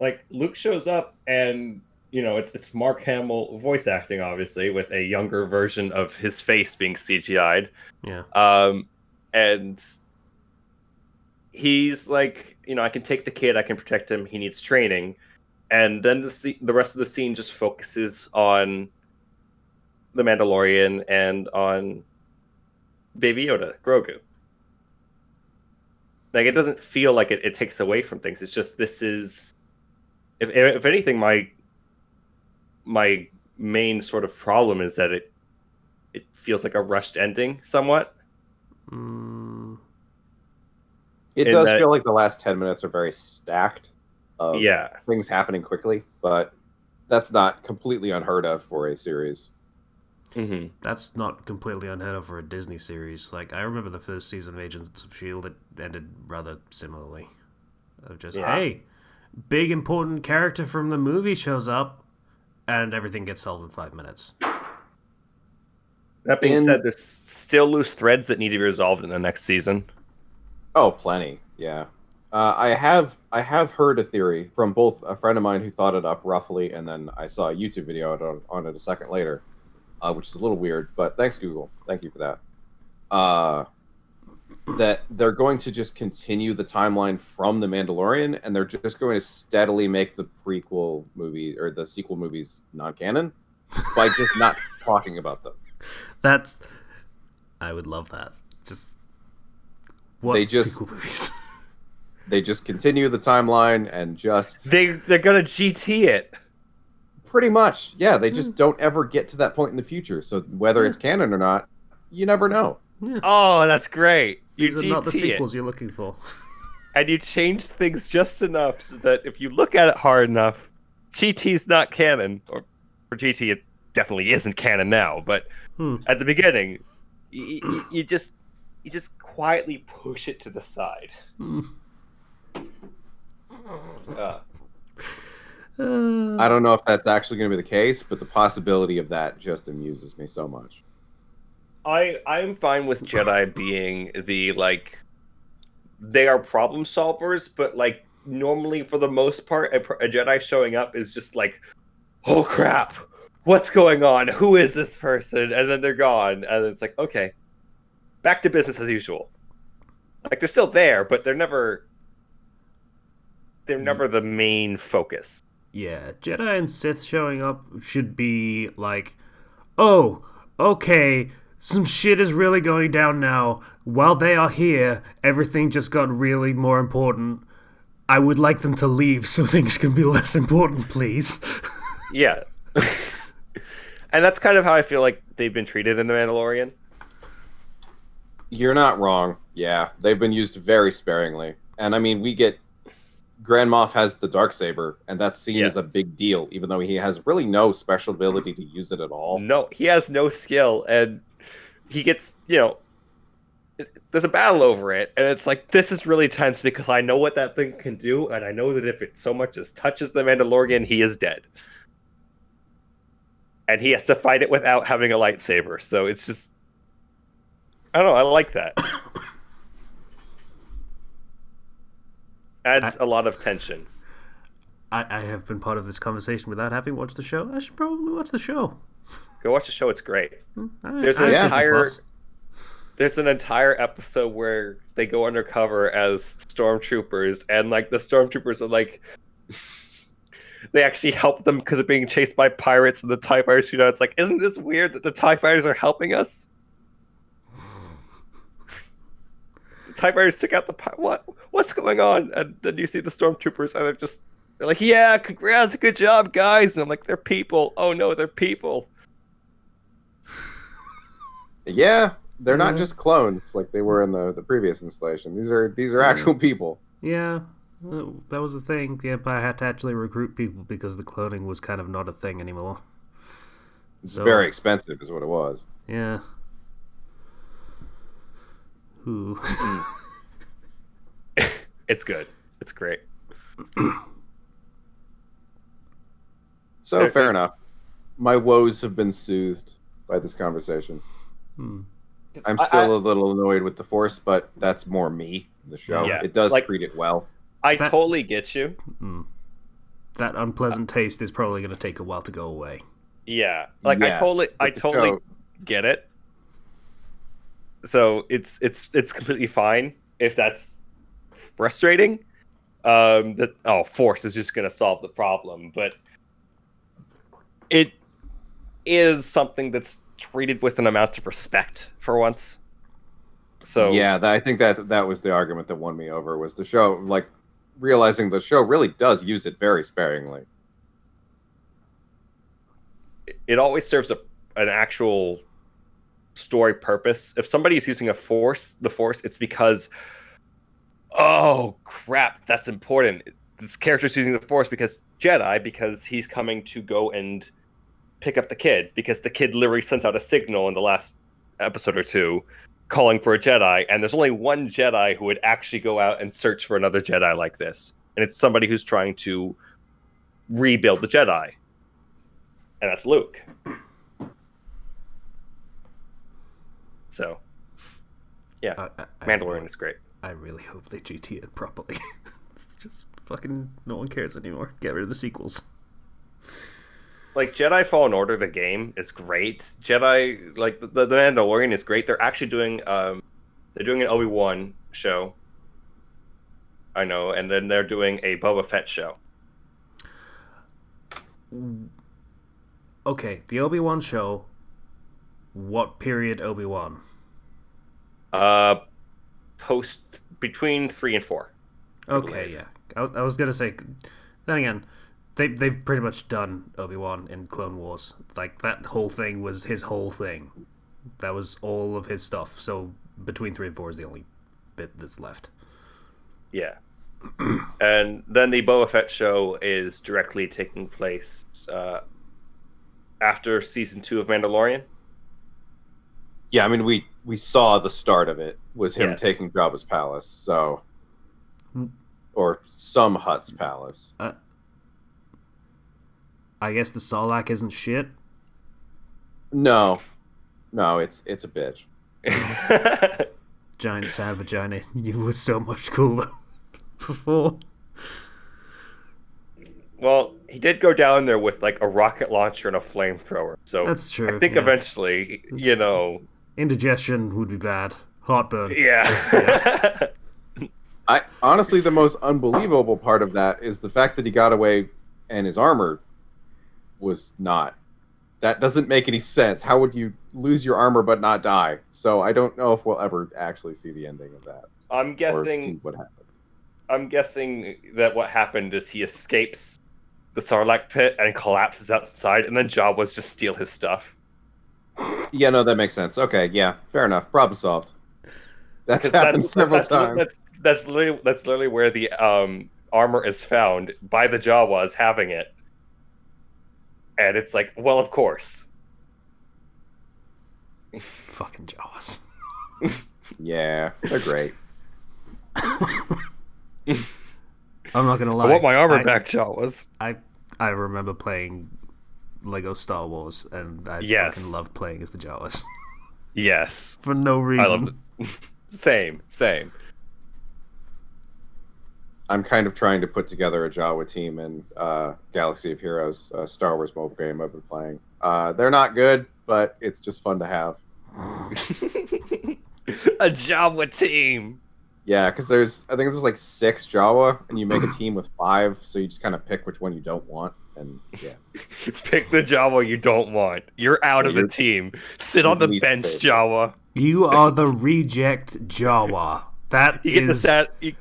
Like, Luke shows up and, you know, it's Mark Hamill voice acting, obviously, with a younger version of his face being CGI'd. Yeah. And he's like, you know, I can take the kid, I can protect him, he needs training. And then the rest of the scene just focuses on the Mandalorian and on Baby Yoda, Grogu. Like, it doesn't feel like it takes away from things. It's just, this is... If anything, my main sort of problem is that it feels like a rushed ending, somewhat. It does feel like the last 10 minutes are very stacked. Things happening quickly, but that's not completely unheard of for a series. Mm-hmm. That's not completely unheard of for a Disney series. Like, I remember the first season of Agents of S.H.I.E.L.D. It ended rather similarly. Of just, hey, big important character from the movie shows up, and everything gets solved in 5 minutes. That being said, there's still loose threads that need to be resolved in the next season. Oh, plenty, yeah. I have heard a theory from both a friend of mine who thought it up roughly, and then I saw a YouTube video on it a second later, which is a little weird, but thanks, Google. Thank you for that. That they're going to just continue the timeline from The Mandalorian, and they're just going to steadily make the prequel movie or the sequel movies non-canon by just not talking about them. I would love that. Just sequel movies? They just continue the timeline and just... They're gonna GT it. Pretty much, yeah. They just don't ever get to that point in the future. So whether it's canon or not, you never know. Yeah. Oh, that's great. These are not the sequels you're looking for. And you changed things just enough so that if you look at it hard enough, GT's not canon. Or for GT, it definitely isn't canon now. But at the beginning, you just... you just quietly push it to the side. I don't know if that's actually going to be the case, but the possibility of that just amuses me so much. I'm fine with Jedi being the, like, they are problem solvers, but like normally for the most part, a Jedi showing up is just like, oh crap, what's going on? Who is this person? And then they're gone, and it's like, okay, back to business as usual. Like they're still there, but they're never the main focus. Yeah, Jedi and Sith showing up should be like, oh, okay, some shit is really going down now. While they are here, everything just got really more important. I would like them to leave so things can be less important, please. Yeah. And that's kind of how I feel like they've been treated in The Mandalorian. You're not wrong. Yeah, they've been used very sparingly. And I mean, we get Grand Moff has the Darksaber, and that's seen as a big deal, even though he has really no special ability to use it at all. No, he has no skill, and he gets, there's a battle over it, and it's like, this is really tense because I know what that thing can do, and I know that if it so much as touches the Mandalorian, he is dead. And he has to fight it without having a lightsaber, so it's just, I don't know, I like that. Adds a lot of tension. I have been part of this conversation without having watched the show. I should probably watch the show. Go watch the show, it's great. There's an entire episode where they go undercover as stormtroopers, and like the stormtroopers are like, they actually help them because of being chased by pirates, and the TIE fighters shoot out. It's like, isn't this weird that the TIE fighters are helping us? The TIE fighters took out what's going on? And then you see the stormtroopers, and they're like, yeah, congrats, good job, guys. And I'm like, they're people. Oh no, they're people. Yeah, they're not just clones like they were in the previous installation. These are actual people. Yeah, that was the thing. The Empire had to actually recruit people because the cloning was kind of not a thing anymore. It's very expensive, is what it was. Yeah. Ooh. It's good. It's great. So, fair enough. My woes have been soothed by this conversation. I'm still a little annoyed with the Force, but that's more me, the show. Yeah, it does treat it well. I totally get you. That unpleasant taste is probably going to take a while to go away. Yeah. Like, yes, I totally get it. So it's completely fine if that's frustrating. Force is just going to solve the problem, but it is something that's treated with an amount of respect for once. So yeah, I think that was the argument that won me over, was the show, like, realizing the show really does use it very sparingly. It always serves an actual story purpose. If somebody is using the Force, it's because, oh crap, that's important. This character's using the Force because he's coming to go and pick up the kid, because the kid literally sent out a signal in the last episode or two calling for a Jedi, and there's only one Jedi who would actually go out and search for another Jedi like this, and it's somebody who's trying to rebuild the Jedi, and that's Luke. So yeah, Mandalorian is great. I really hope they GT it properly. It's just fucking no one cares anymore. Get rid of the sequels. Like, Jedi Fallen Order, the game, is great. Jedi, like, the Mandalorian is great. They're actually doing an Obi-Wan show. I know, and then they're doing a Boba Fett show. Okay, the Obi-Wan show. What period Obi-Wan? Between 3 and 4. Okay, yeah. I was gonna say, then again, they've pretty much done Obi-Wan in Clone Wars. Like, that whole thing was his whole thing. That was all of his stuff. So between 3 and 4 is the only bit that's left. Yeah. And then the Boba Fett show is directly taking place after season 2 of Mandalorian. Yeah, I mean, we saw the start of it was him Yes. taking Jabba's palace, so or some Hutt's palace. I guess the Sarlacc isn't shit. No, it's a bitch. Giant sad vagina. You were so much cooler before. Well, he did go down there with like a rocket launcher and a flamethrower, so That's true. I think yeah. eventually, Indigestion would be bad. Heartburn. yeah. I honestly, the most unbelievable part of that is the fact that he got away and his armor was not. That doesn't make any sense. How would you lose your armor but not die? So I don't know if we'll ever actually see the ending of that. I'm Or see guessing. what happened. I'm guessing that what happened is he escapes the Sarlacc pit and collapses outside, and then Jawas just steal his stuff. Yeah, no, that makes sense. Okay, yeah, fair enough. Problem solved. That's happened several times. That's literally where the armor is found by the Jawas having it, and it's like, well, of course. Fucking Jawas. Yeah, they're great. I'm not gonna lie. I want my armor back, Jawas. I remember playing Lego Star Wars, and I fucking loved playing as the Jawas Yes, for no reason. I love it. Same. I'm kind of trying to put together a Jawa team in Galaxy of Heroes, a Star Wars mobile game I've been playing. They're not good, but it's just fun to have. A Jawa team. Yeah, because I think there's like 6 Jawa, and you make a team with 5, so you just kind of pick which one you don't want, and yeah. Pick the Jawa you don't want. You're out of the team. Sit on the least bench, favorite. Jawa. You are the reject Jawa. That You get the is saddest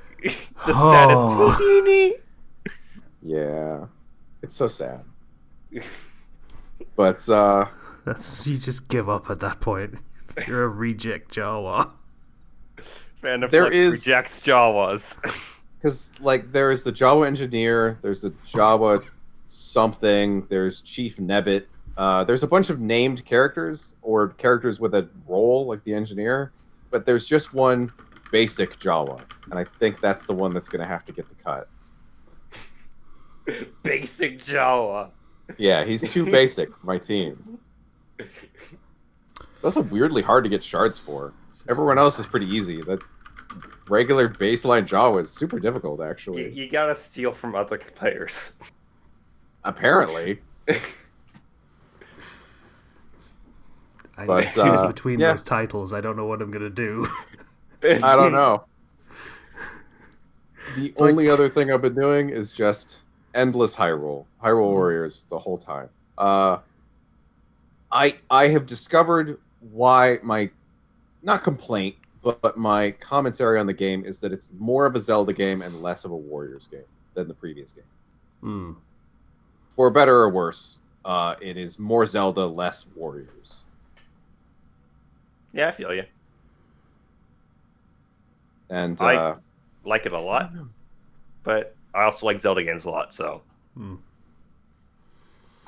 Oh. Houdini. Yeah, it's so sad. But That's you just give up at that point. You're a reject Jawa. Fandom There Flux is- rejects Jawas. because like there is the Jawa engineer, there's the Jawa something, there's Chief Nebbit. There's a bunch of named characters or characters with a role like the engineer, but there's just one basic Jawa, and I think that's the one that's going to have to get the cut. Basic Jawa. Yeah, he's too basic for my team. It's also weirdly hard to get shards for. Everyone else is pretty easy. That regular baseline Jawa is super difficult, actually. You gotta steal from other players. Apparently. I But, need to choose between yeah. those titles. I don't know what I'm gonna do. I don't know. The only other thing I've been doing is just endless Hyrule Warriors the whole time. I have discovered why my not complaint, but my commentary on the game is that it's more of a Zelda game and less of a Warriors game than the previous game. Hmm. For better or worse, it is more Zelda, less Warriors. Yeah, I feel you. And I like it a lot, but I also like Zelda games a lot. So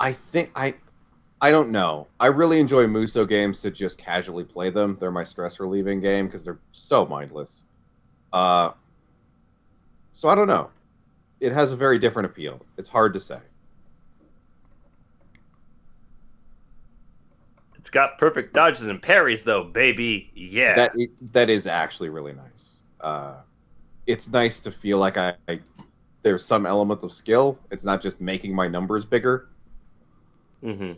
I think I don't know. I really enjoy Muso games to just casually play them. They're my stress relieving game because they're so mindless. So I don't know. It has a very different appeal. It's hard to say. it's got perfect dodges and parries, though, baby. Yeah. That is actually really nice. It's nice to feel like there's some element of skill. It's not just making my numbers bigger. Mm-hmm.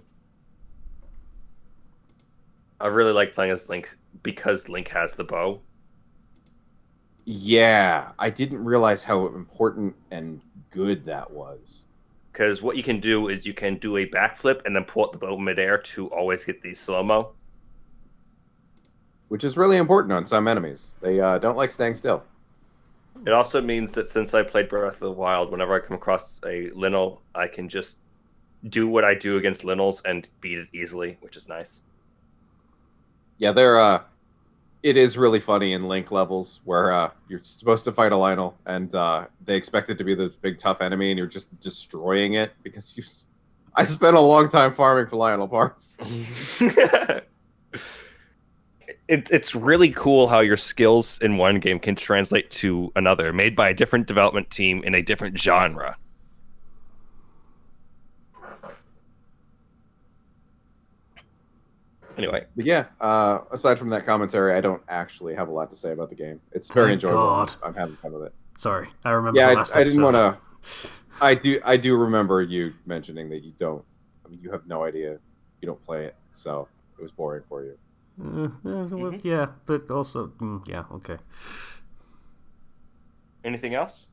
I really like playing as Link because Link has the bow. Yeah, I didn't realize how important and good that was. Because what you can do is you can do a backflip and then pull out the bow midair to always get the slow-mo. Which is really important on some enemies. They don't like staying still. It also means that since I played Breath of the Wild, whenever I come across a Linnell, I can just do what I do against Linnells and beat it easily, which is nice. Yeah, it is really funny in Link levels where you're supposed to fight a Lionel and they expect it to be the big tough enemy and you're just destroying it because I spent a long time farming for Lionel parts. It's really cool how your skills in one game can translate to another, made by a different development team in a different genre. Anyway, But yeah, aside from that commentary, I don't actually have a lot to say about the game. It's very Thank enjoyable. God. I'm having fun with it. Sorry, I remember Yeah, the last I didn't episode. want to. I do remember you mentioning that you don't. I mean, you have no idea. You don't play it, so it was boring for you. Yeah, but also, yeah, okay. anything else?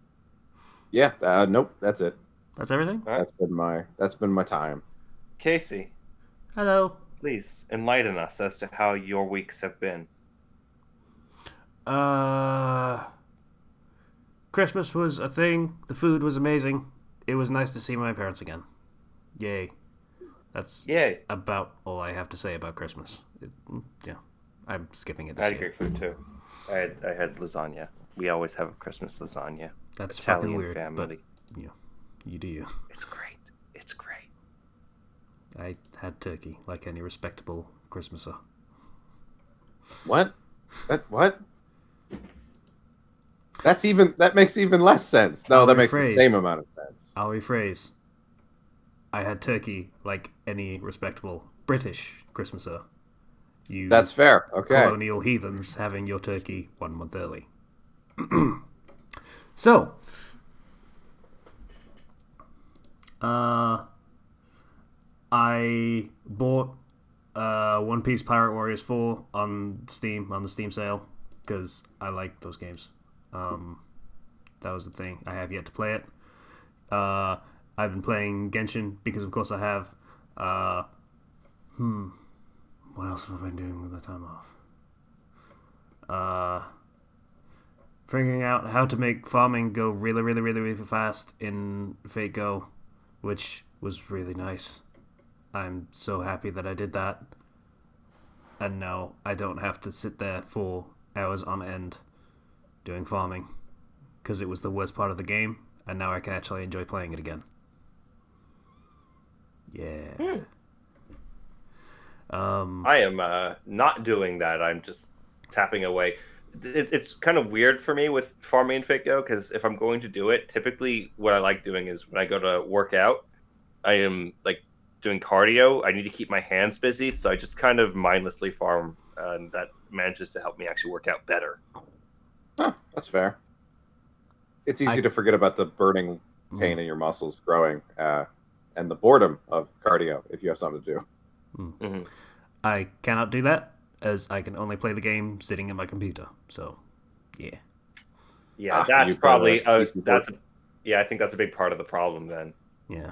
Yeah. Nope. That's it. That's everything? All right. That's been my time. Casey, Hello. please enlighten us as to how your weeks have been. Christmas was a thing. The food was amazing. It was nice to see my parents again. Yay. That's Yay. about all I have to say about Christmas. Yeah. I'm skipping it I this had year. great food too. I had lasagna. We always have a Christmas lasagna. That's Italian fucking weird, family. but you do you. It's great. It's great. I had turkey, like any respectable Christmaser. What? What? That makes even less sense. No, that makes the rephrase. same amount of sense. I'll rephrase. I had turkey like any respectable British Christmaser. You That's fair. Okay. colonial heathens having your turkey 1 month early. So, I bought One Piece Pirate Warriors 4 on the Steam sale, because I like those games. That was the thing. I have yet to play it. I've been playing Genshin because, of course, I have. What else have I been doing with my time off? Figuring out how to make farming go really, really, really, really fast in Fate Go, which was really nice. I'm so happy that I did that. And now I don't have to sit there for hours on end doing farming, because it was the worst part of the game, and now I can actually enjoy playing it again. Yeah. I am not doing that. I'm just tapping away. It's kind of weird for me with farming and Fate Go, because if I'm going to do it, typically what I like doing is when I go to work out, I am like doing cardio. I need to keep my hands busy, so I just kind of mindlessly farm, and that manages to help me actually work out better. Huh, that's fair. It's easy to forget about the burning pain in your muscles growing, and the boredom of cardio if you have something to do. Mm-hmm. I cannot do that, as I can only play the game sitting at my computer. So, yeah. Yeah, that's you play probably the PC port? I think that's a big part of the problem then. Yeah.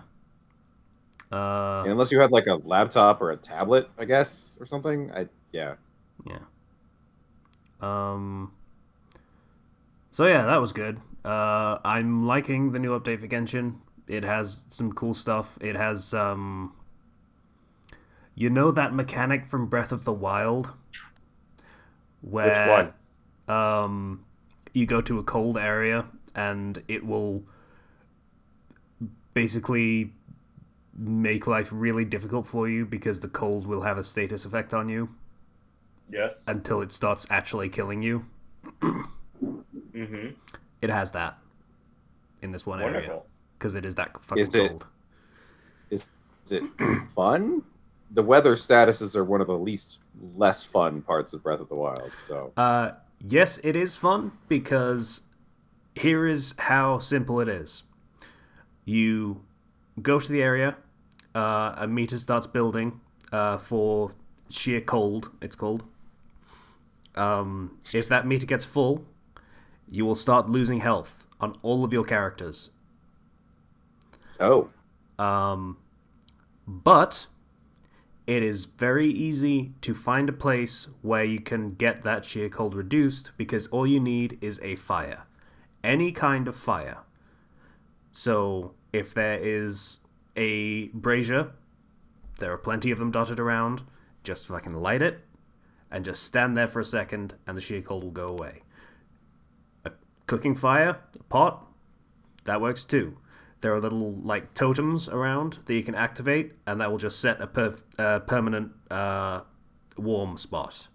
Unless you had like a laptop or a tablet, I guess, or something. Yeah. So yeah, that was good. I'm liking the new update for Genshin. It has some cool stuff. It has that mechanic from Breath of the Wild, where Which one? you go to a cold area and it will basically make life really difficult for you, because the cold will have a status effect on you Yes. until it starts actually killing you. Mm-hmm. It has that in this one area, Wonderful. because it is that fucking Is it- cold. Is it fun? The weather statuses are one of the less fun parts of Breath of the Wild. So Yes, it is fun, because here is how simple it is. You go to the area, a meter starts building for sheer cold, it's called. If that meter gets full, you will start losing health on all of your characters. oh, But it is very easy to find a place where you can get that sheer cold reduced, because all you need is a fire. Any kind of fire. So if there is a brazier, there are plenty of them dotted around, just fucking light it and just stand there for a second and the sheer cold will go away. A cooking fire, a pot, that works too. There are little like totems around that you can activate, and that will just set a permanent warm spot.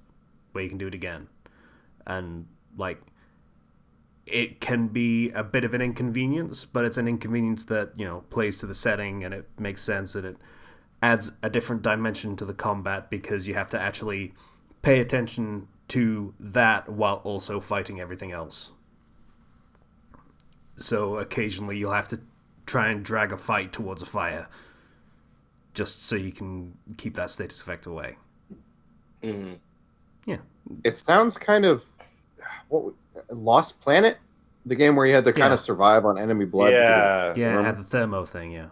where you can do it again. And, like, it can be a bit of an inconvenience, but it's an inconvenience that, you know, plays to the setting and it makes sense, and it adds a different dimension to the combat because you have to actually pay attention to that while also fighting everything else. So occasionally you'll have to try and drag a fight towards a fire just so you can keep that status effect away. Mm-hmm. Yeah. It sounds kind of Lost Planet, the game where you had to kind of survive on enemy blood. Yeah, it had the thermo thing. Yeah.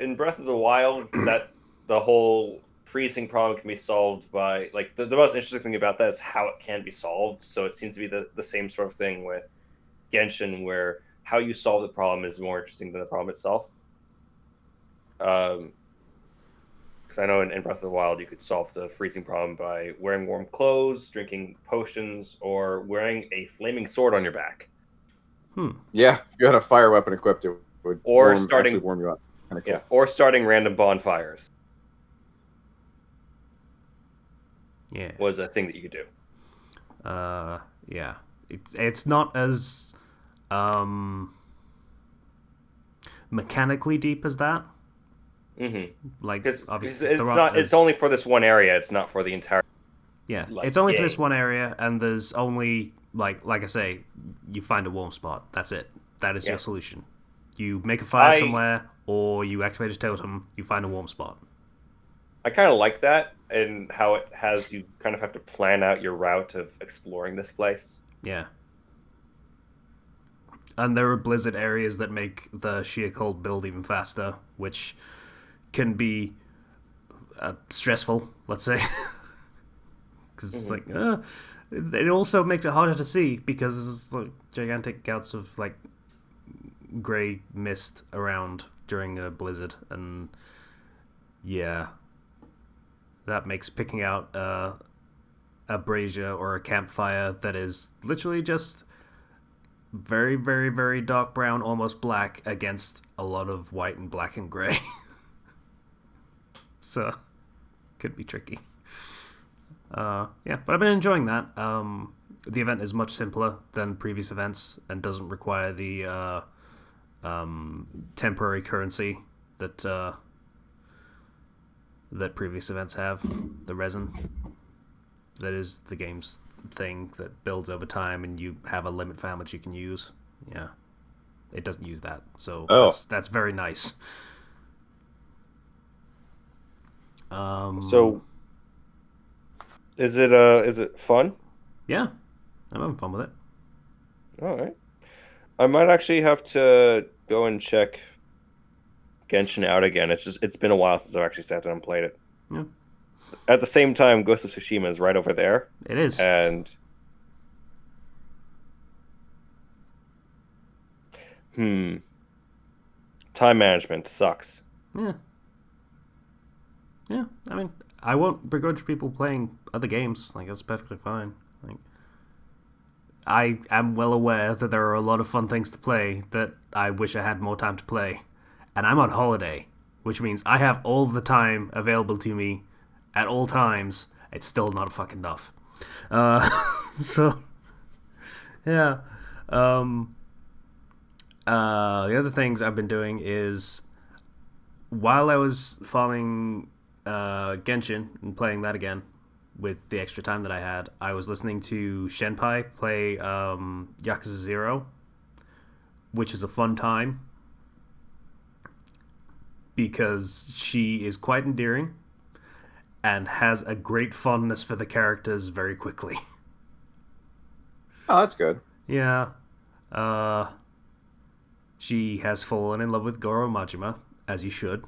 In Breath of the Wild, that the whole freezing problem can be solved by, like, the most interesting thing about that is how it can be solved. So it seems to be the same sort of thing with Genshin, where how you solve the problem is more interesting than the problem itself. Because I know in Breath of the Wild you could solve the freezing problem by wearing warm clothes, drinking potions, or wearing a flaming sword on your back. Yeah, if you had a fire weapon equipped, it would actually warm you up. Kind of cool. Yeah, or starting random bonfires. Yeah, was a thing that you could do. Yeah, it's not as mechanically deep as that. Mm-hmm. Like, obviously, it's only for this one area. It's not for the entire. Yeah, it's only for this one area, and there's only like I say, you find a warm spot. That's it. That is your solution. You make a fire somewhere, or you activate a totem. You find a warm spot. I kind of like that, and how it has you kind of have to plan out your route of exploring this place. Yeah. And there are blizzard areas that make the sheer cold build even faster, which can be stressful, let's say. Because it's like, it also makes it harder to see because there's like gigantic gouts of like grey mist around during a blizzard, and yeah, that makes picking out a brazier or a campfire that is literally just very, very, very dark brown, almost black, against a lot of white and black and grey. So, could be tricky. Yeah, but I've been enjoying that. The event is much simpler than previous events and doesn't require the temporary currency that previous events have. The resin. That is the game's thing that builds over time, and you have a limit for how much you can use. Yeah, it doesn't use that, so that's very nice. So, is it fun? Yeah, I'm having fun with it. All right, I might actually have to go and check Genshin out again. It's been a while since I've actually sat down and played it. Yeah. At the same time, Ghost of Tsushima is right over there. It is, and time management sucks. Yeah. Yeah, I mean, I won't begrudge people playing other games. Like, that's perfectly fine. Like, I am well aware that there are a lot of fun things to play that I wish I had more time to play. And I'm on holiday, which means I have all the time available to me at all times. It's still not fucking enough. So, yeah. The other things I've been doing is, while I was farming Genshin and playing that again with the extra time that I had, I was listening to Shenpai play Yakuza 0, which is a fun time because she is quite endearing and has a great fondness for the characters very quickly. Oh, that's good. Yeah. She has fallen in love with Goro Majima, as you should.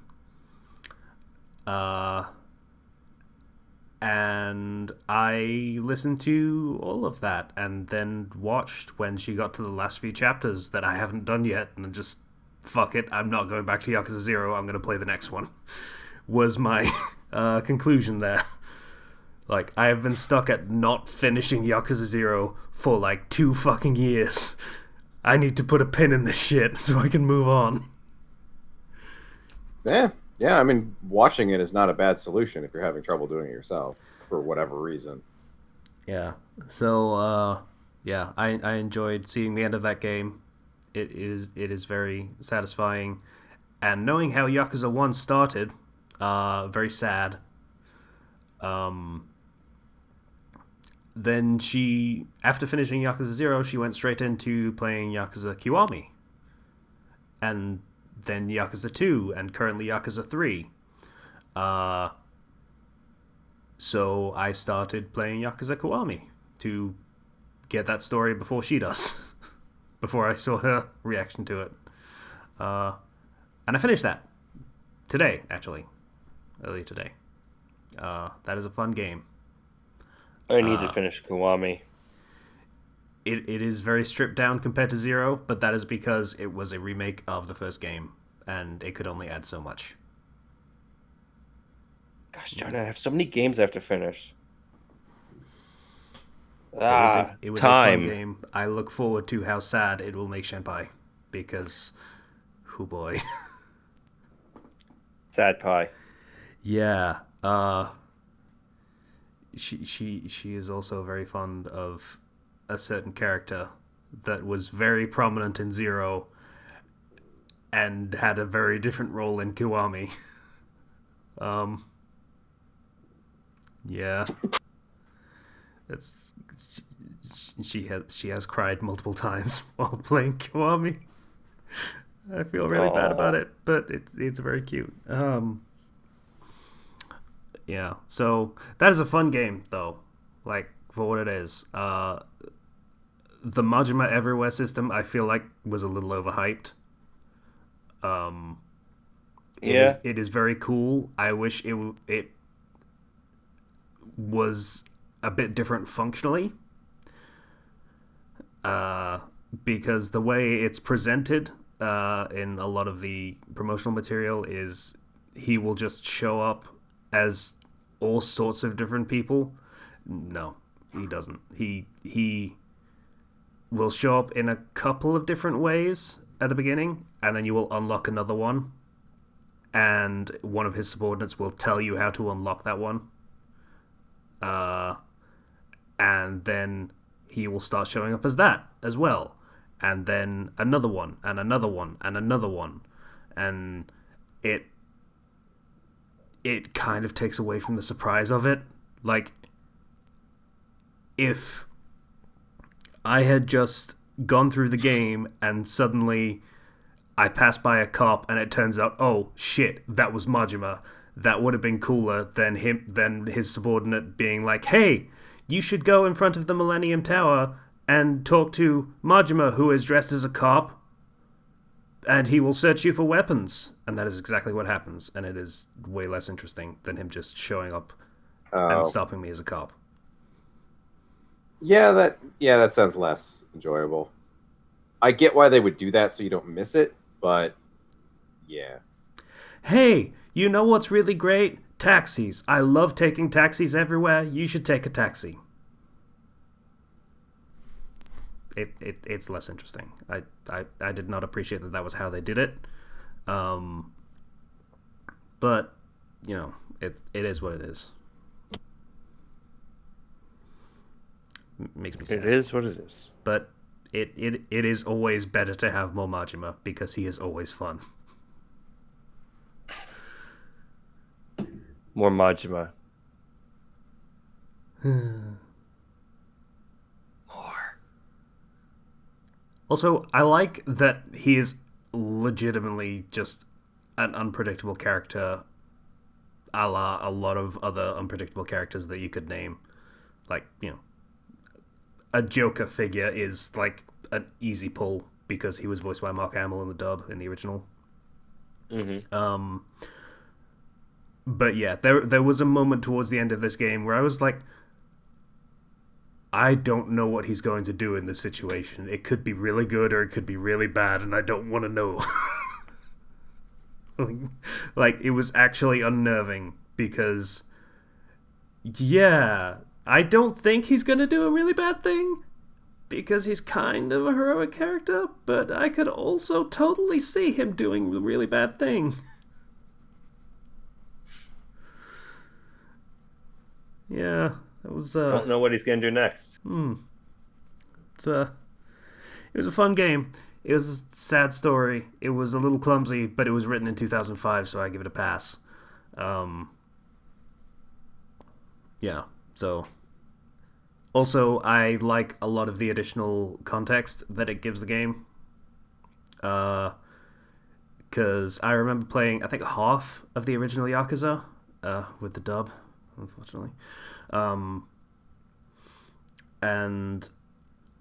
And I listened to all of that and then watched when she got to the last few chapters that I haven't done yet, and just, fuck it, I'm not going back to Yakuza 0, I'm going to play the next one, was my conclusion there. Like, I have been stuck at not finishing Yakuza 0 for like 2 fucking years. I need to put a pin in this shit so I can move on. Yeah, Yeah, I mean, watching it is not a bad solution if you're having trouble doing it yourself for whatever reason. Yeah. So yeah, I enjoyed seeing the end of that game. It is very satisfying, and knowing how Yakuza 1 started, very sad. Um, then she, after finishing Yakuza 0, she went straight into playing Yakuza Kiwami, and then Yakuza 2, and currently Yakuza 3. Uh, so I started playing Yakuza Kiwami to get that story before she does, before I saw her reaction to it. Uh, and I finished that today, actually, earlier today. That is a fun game. I need to finish Kiwami. It is very stripped down compared to Zero, but that is because it was a remake of the first game, and it could only add so much. Gosh, John, I have so many games I have to finish. It was a Time. fun game. I look forward to how sad it will make Senpai, because, oh boy. Sad pie. Yeah. She is also very fond of a certain character that was very prominent in Zero and had a very different role in Kiwami. Yeah. That's she has cried multiple times while playing Kiwami. I feel really bad about it, but it's very cute. Yeah, so that is a fun game, though. Like, for what it is. The Majima Everywhere system, I feel like, was a little overhyped. It is very cool. I wish it was a bit different functionally. Because the way it's presented in a lot of the promotional material is he will just show up as all sorts of different people. No, he doesn't. He will show up in a couple of different ways at the beginning, and then you will unlock another one, and one of his subordinates will tell you how to unlock that one. And then he will start showing up as that as well, and then another one, and another one, and another one, and it kind of takes away from the surprise of it. Like, if I had just gone through the game and suddenly I passed by a cop and it turns out, oh shit, that was Majima, that would have been cooler than his subordinate being like, hey, you should go in front of the Millennium Tower and talk to Majima, who is dressed as a cop, and he will search you for weapons. And that is exactly what happens, and it is way less interesting than him just showing up and stopping me as a cop. Yeah, that sounds less enjoyable. I get why they would do that so you don't miss it, but yeah. Hey, you know what's really great? Taxis. I love taking taxis everywhere. You should take a taxi. It's less interesting. I did not appreciate that was how they did it. But, you know, it is what it is. Makes me sad. It is what it is. But it is always better to have more Majima because he is always fun. More Majima. More. Also, I like that he is legitimately just an unpredictable character, a la a lot of other unpredictable characters that you could name. Like, you know, a Joker figure is like an easy pull because he was voiced by Mark Hamill in the dub in the original. Mm-hmm. But yeah, there was a moment towards the end of this game where I was like, I don't know what he's going to do in this situation. It could be really good or it could be really bad, and I don't want to know. Like, it was actually unnerving because, yeah, I don't think he's going to do a really bad thing because he's kind of a heroic character, but I could also totally see him doing a really bad thing. Yeah, it was Don't know what he's gonna do next. it's it was a fun game. It was a sad story. It was a little clumsy, but it was written in 2005, so I give it a pass. Um, yeah. So also, I like a lot of the additional context that it gives the game. Because I remember playing, I think, half of the original Yakuza with the dub, unfortunately. Um, and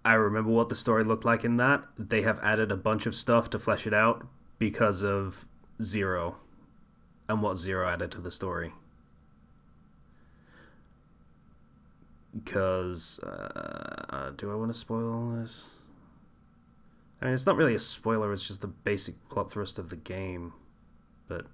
I remember what the story looked like in that. They have added a bunch of stuff to flesh it out because of Zero and what Zero added to the story. Because, do I want to spoil this? I mean, it's not really a spoiler, it's just the basic plot thrust of the game. But,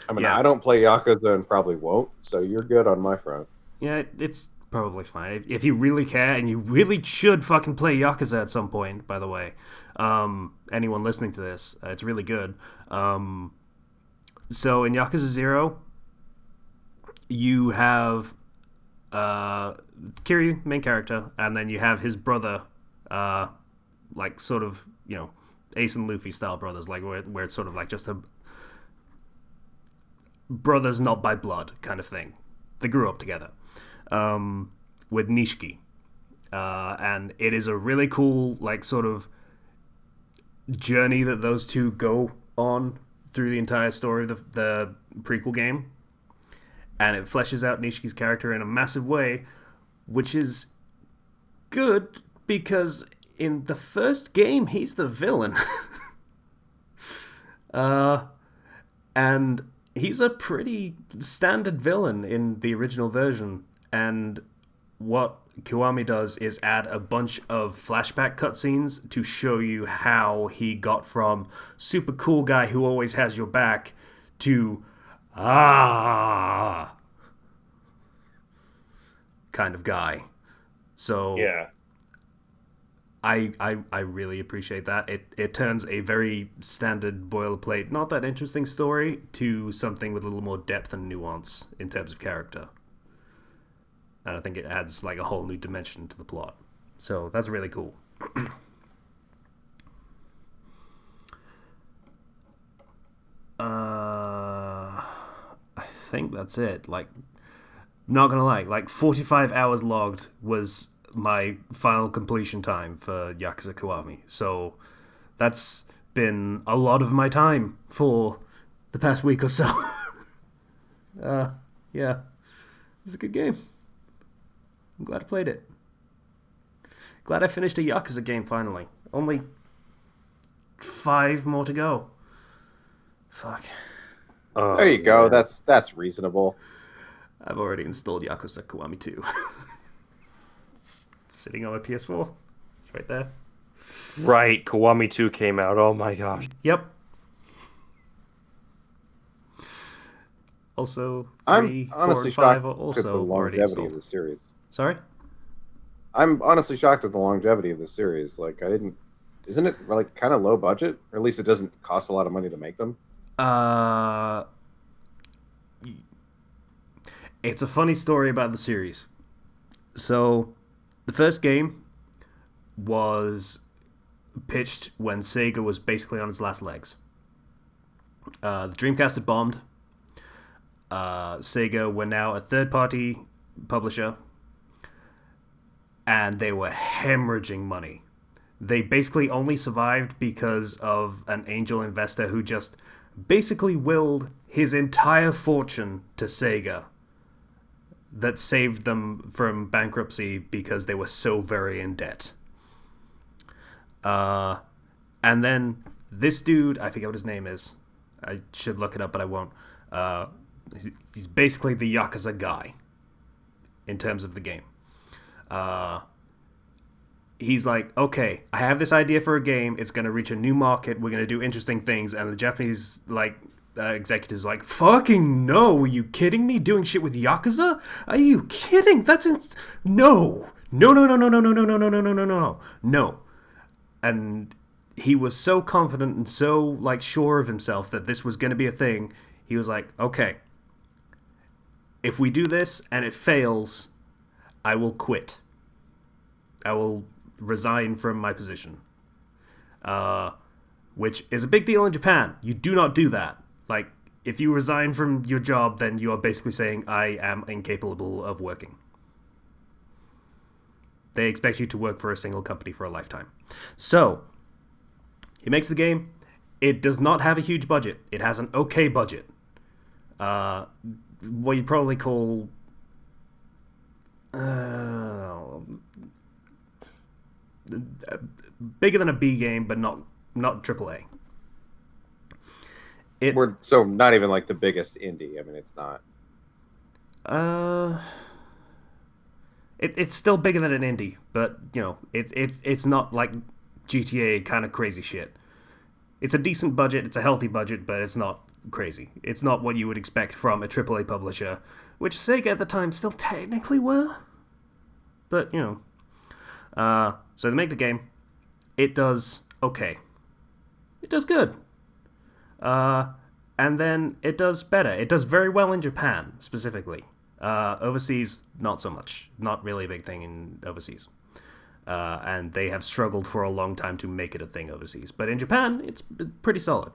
I mean, yeah. I don't play Yakuza and probably won't, so you're good on my front. Yeah, it's probably fine. If you really care, and you really should fucking play Yakuza at some point, by the way. Anyone listening to this, it's really good. So in Yakuza 0, you have Kiryu, main character, and then you have his brother, like sort of, Ace and Luffy style brothers, like where it's sort of like just a brothers not by blood kind of thing. They grew up together. With Nishiki. And it is a really cool, like, sort of journey that those two go on through the entire story of the prequel game. And it fleshes out Nishiki's character in a massive way, which is good because in the first game, he's the villain. And he's a pretty standard villain in the original version. And what Kiwami does is add a bunch of flashback cutscenes to show you how he got from super cool guy who always has your back to kind of guy. So Yeah. I really appreciate that. It turns a very standard boilerplate, not that interesting story to something with a little more depth and nuance in terms of character. And I think it adds like a whole new dimension to the plot. So that's really cool. I think that's it. Like, not gonna lie, like 45 hours logged was my final completion time for Yakuza Kiwami. So that's been a lot of my time for the past week or so. Yeah, it's a good game. I'm glad I played it. Glad I finished a Yakuza game finally. Only 5 more to go. Fuck. There you go. Yeah. That's reasonable. I've already installed Yakuza Kiwami 2. It's sitting on my PS4. It's right there. Right, Kiwami 2 came out. Oh my gosh. Yep. Also, 3, I'm 4, honestly and 5 shocked are at the also already longevity installed. of the series. Sorry? I'm honestly shocked at the longevity of the series. Like, isn't it like kind of low budget? Or at least it doesn't cost a lot of money to make them. It's a funny story about the series. So, the first game was pitched when Sega was basically on its last legs. The Dreamcast had bombed. Sega were now a third-party publisher, and they were hemorrhaging money. They basically only survived because of an angel investor who just basically willed his entire fortune to Sega that saved them from bankruptcy because they were so very in debt. And then this dude, I forget what his name is. I should look it up, but I won't. He's basically the Yakuza guy in terms of the game. He's like, okay, I have this idea for a game. It's going to reach a new market. We're going to do interesting things. And the Japanese executives like, fucking no. Are you kidding me? Doing shit with Yakuza? Are you kidding? No. No. And he was so confident and so sure of himself that this was going to be a thing. He was like, okay, if we do this and it fails, I will quit. I will resign from my position. Which is a big deal in Japan. You do not do that. Like, if you resign from your job, then you are basically saying, I am incapable of working. They expect you to work for a single company for a lifetime. So, he makes the game. It does not have a huge budget. It has an okay budget. What you'd probably call... bigger than a B game, but not AAA. We're so not even like the biggest indie. I mean, it's not. It's still bigger than an indie, but you know, it's not like GTA kind of crazy shit. It's a decent budget, it's a healthy budget, but it's not crazy. It's not what you would expect from a AAA publisher, which Sega at the time still technically were. But you know, so they make the game. It does okay. It does good. And then it does better. It does very well in Japan, specifically. Overseas, not so much. Not really a big thing in overseas. And they have struggled for a long time to make it a thing overseas. But in Japan, it's pretty solid.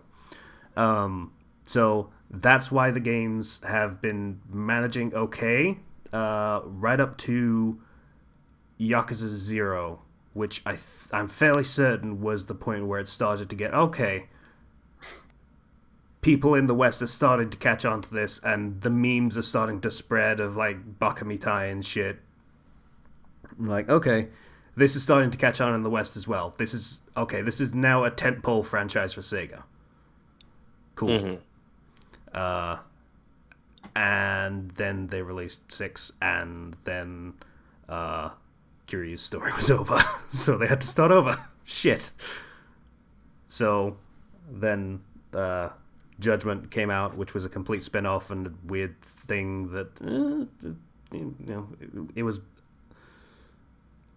So that's why the games have been managing okay, right up to Yakuza 0, which I'm fairly certain was the point where it started to get okay. People in the West are starting to catch on to this, and the memes are starting to spread of, like, Bakamitai and shit. I'm like, okay, this is starting to catch on in the West as well. This is now a tentpole franchise for Sega. Cool. Mm-hmm. And then they released 6, and then Kiryu's story was over. So they had to start over. Shit. So then... Judgment came out, which was a complete spin-off and a weird thing that, you know, it was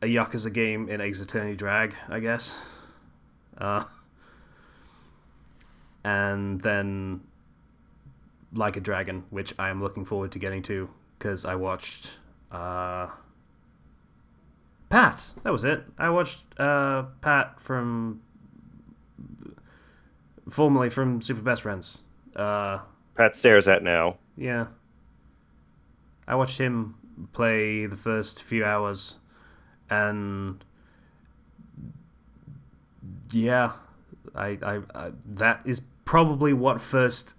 a Yakuza game in Ace Attorney drag, I guess. And then Like a Dragon, which I am looking forward to getting to, because I watched Pat. That was it. I watched Pat from... formerly from Super Best Friends. Pat stares at now. Yeah. I watched him play the first few hours, and yeah, I that is probably what first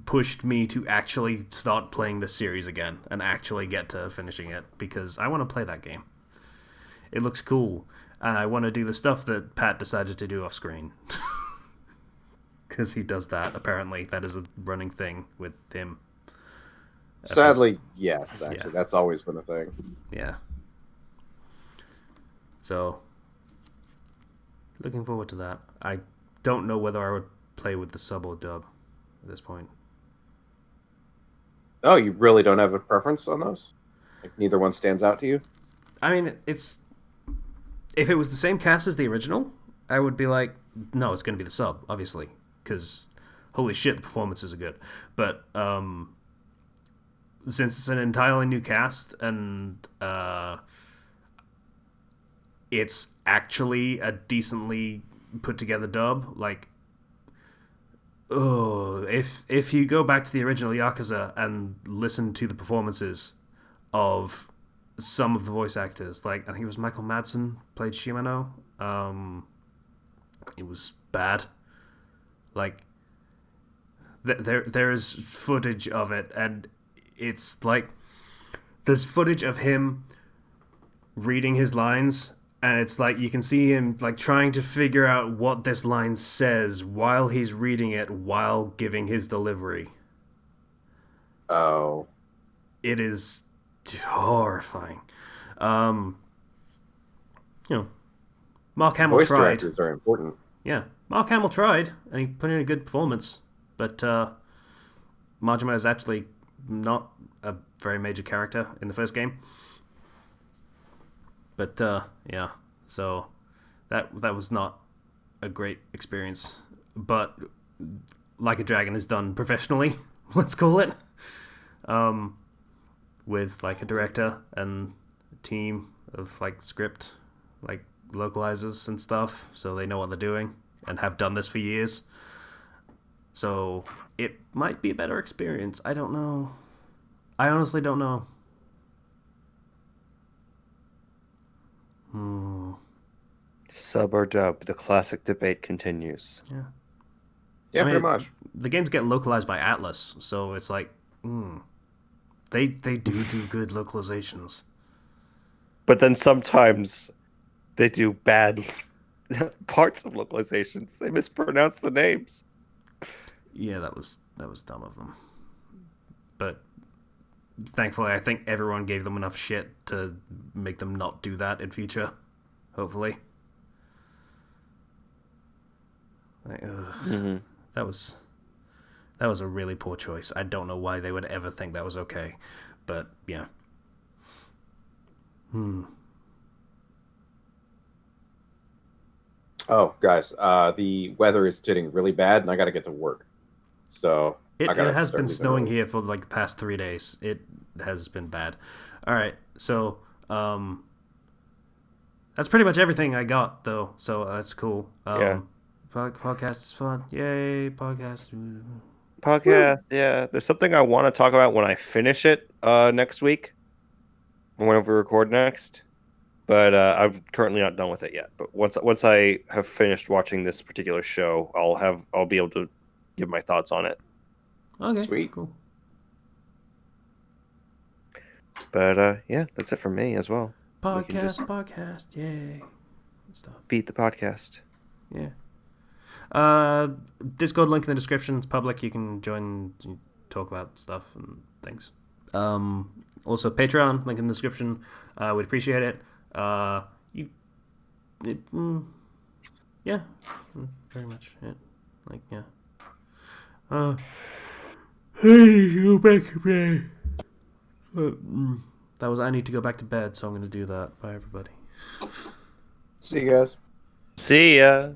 pushed me to actually start playing the series again and actually get to finishing it, because I want to play that game. It looks cool. And I want to do the stuff that Pat decided to do off screen. Because he does that, apparently. That is a running thing with him. Sadly, yes, actually. Yeah. That's always been a thing. Yeah. So, looking forward to that. I don't know whether I would play with the sub or dub at this point. Oh, you really don't have a preference on those? Like, neither one stands out to you? I mean, it's... If it was the same cast as the original, I would be like, no, it's going to be the sub, obviously, because holy shit, the performances are good. But since it's an entirely new cast and it's actually a decently put together dub, like, if you go back to the original Yakuza and listen to the performances of some of the voice actors, like I think it was Michael Madsen played Shimano. It was bad. Like there is footage of it, and it's like there's footage of him reading his lines, and it's like you can see him like trying to figure out what this line says while he's reading it while giving his delivery. Oh, it is horrifying. You know, Mark Hamill voice tried. directors are important. Yeah, Mark Hamill tried, and he put in a good performance. But Majima is actually not a very major character in the first game. But yeah, so that was not a great experience. But Like a Dragon is done professionally, let's call it. with like a director and a team of like script like localizers and stuff, so they know what they're doing and have done this for years. So it might be a better experience. I don't know. I honestly don't know. Sub or dub, the classic debate continues. Yeah. Yeah, I mean, pretty much. The games get localized by Atlas, so it's like, they do good localizations. But then sometimes they do bad parts of localizations. They mispronounce the names. Yeah, that was dumb of them. But thankfully, I think everyone gave them enough shit to make them not do that in future. Hopefully. Like, that was a really poor choice. I don't know why they would ever think that was okay, but yeah. Oh, guys, the weather is getting really bad, and I got to get to work. So It I gotta has start been leaving snowing early. here for like the past 3 days. It has been bad. All right, so that's pretty much everything I got though. So that's cool. Yeah. Podcast is fun. Yay, podcast. Podcast, yeah. There's something I want to talk about when I finish it next week, whenever we record next. But I'm currently not done with it yet. But once I have finished watching this particular show, I'll be able to give my thoughts on it. Okay, Sweet. cool. But yeah, that's it for me as well. We can just Podcast, yay. Stuff. beat the podcast. Yeah. Discord link in the description. It's public. You can join, talk about stuff and things. Also Patreon link in the description. We'd appreciate it. Yeah, very much it. Like, yeah. Hey, go back to bed. That was. I need to go back to bed, so I'm gonna do that. Bye, everybody. See you guys. See ya.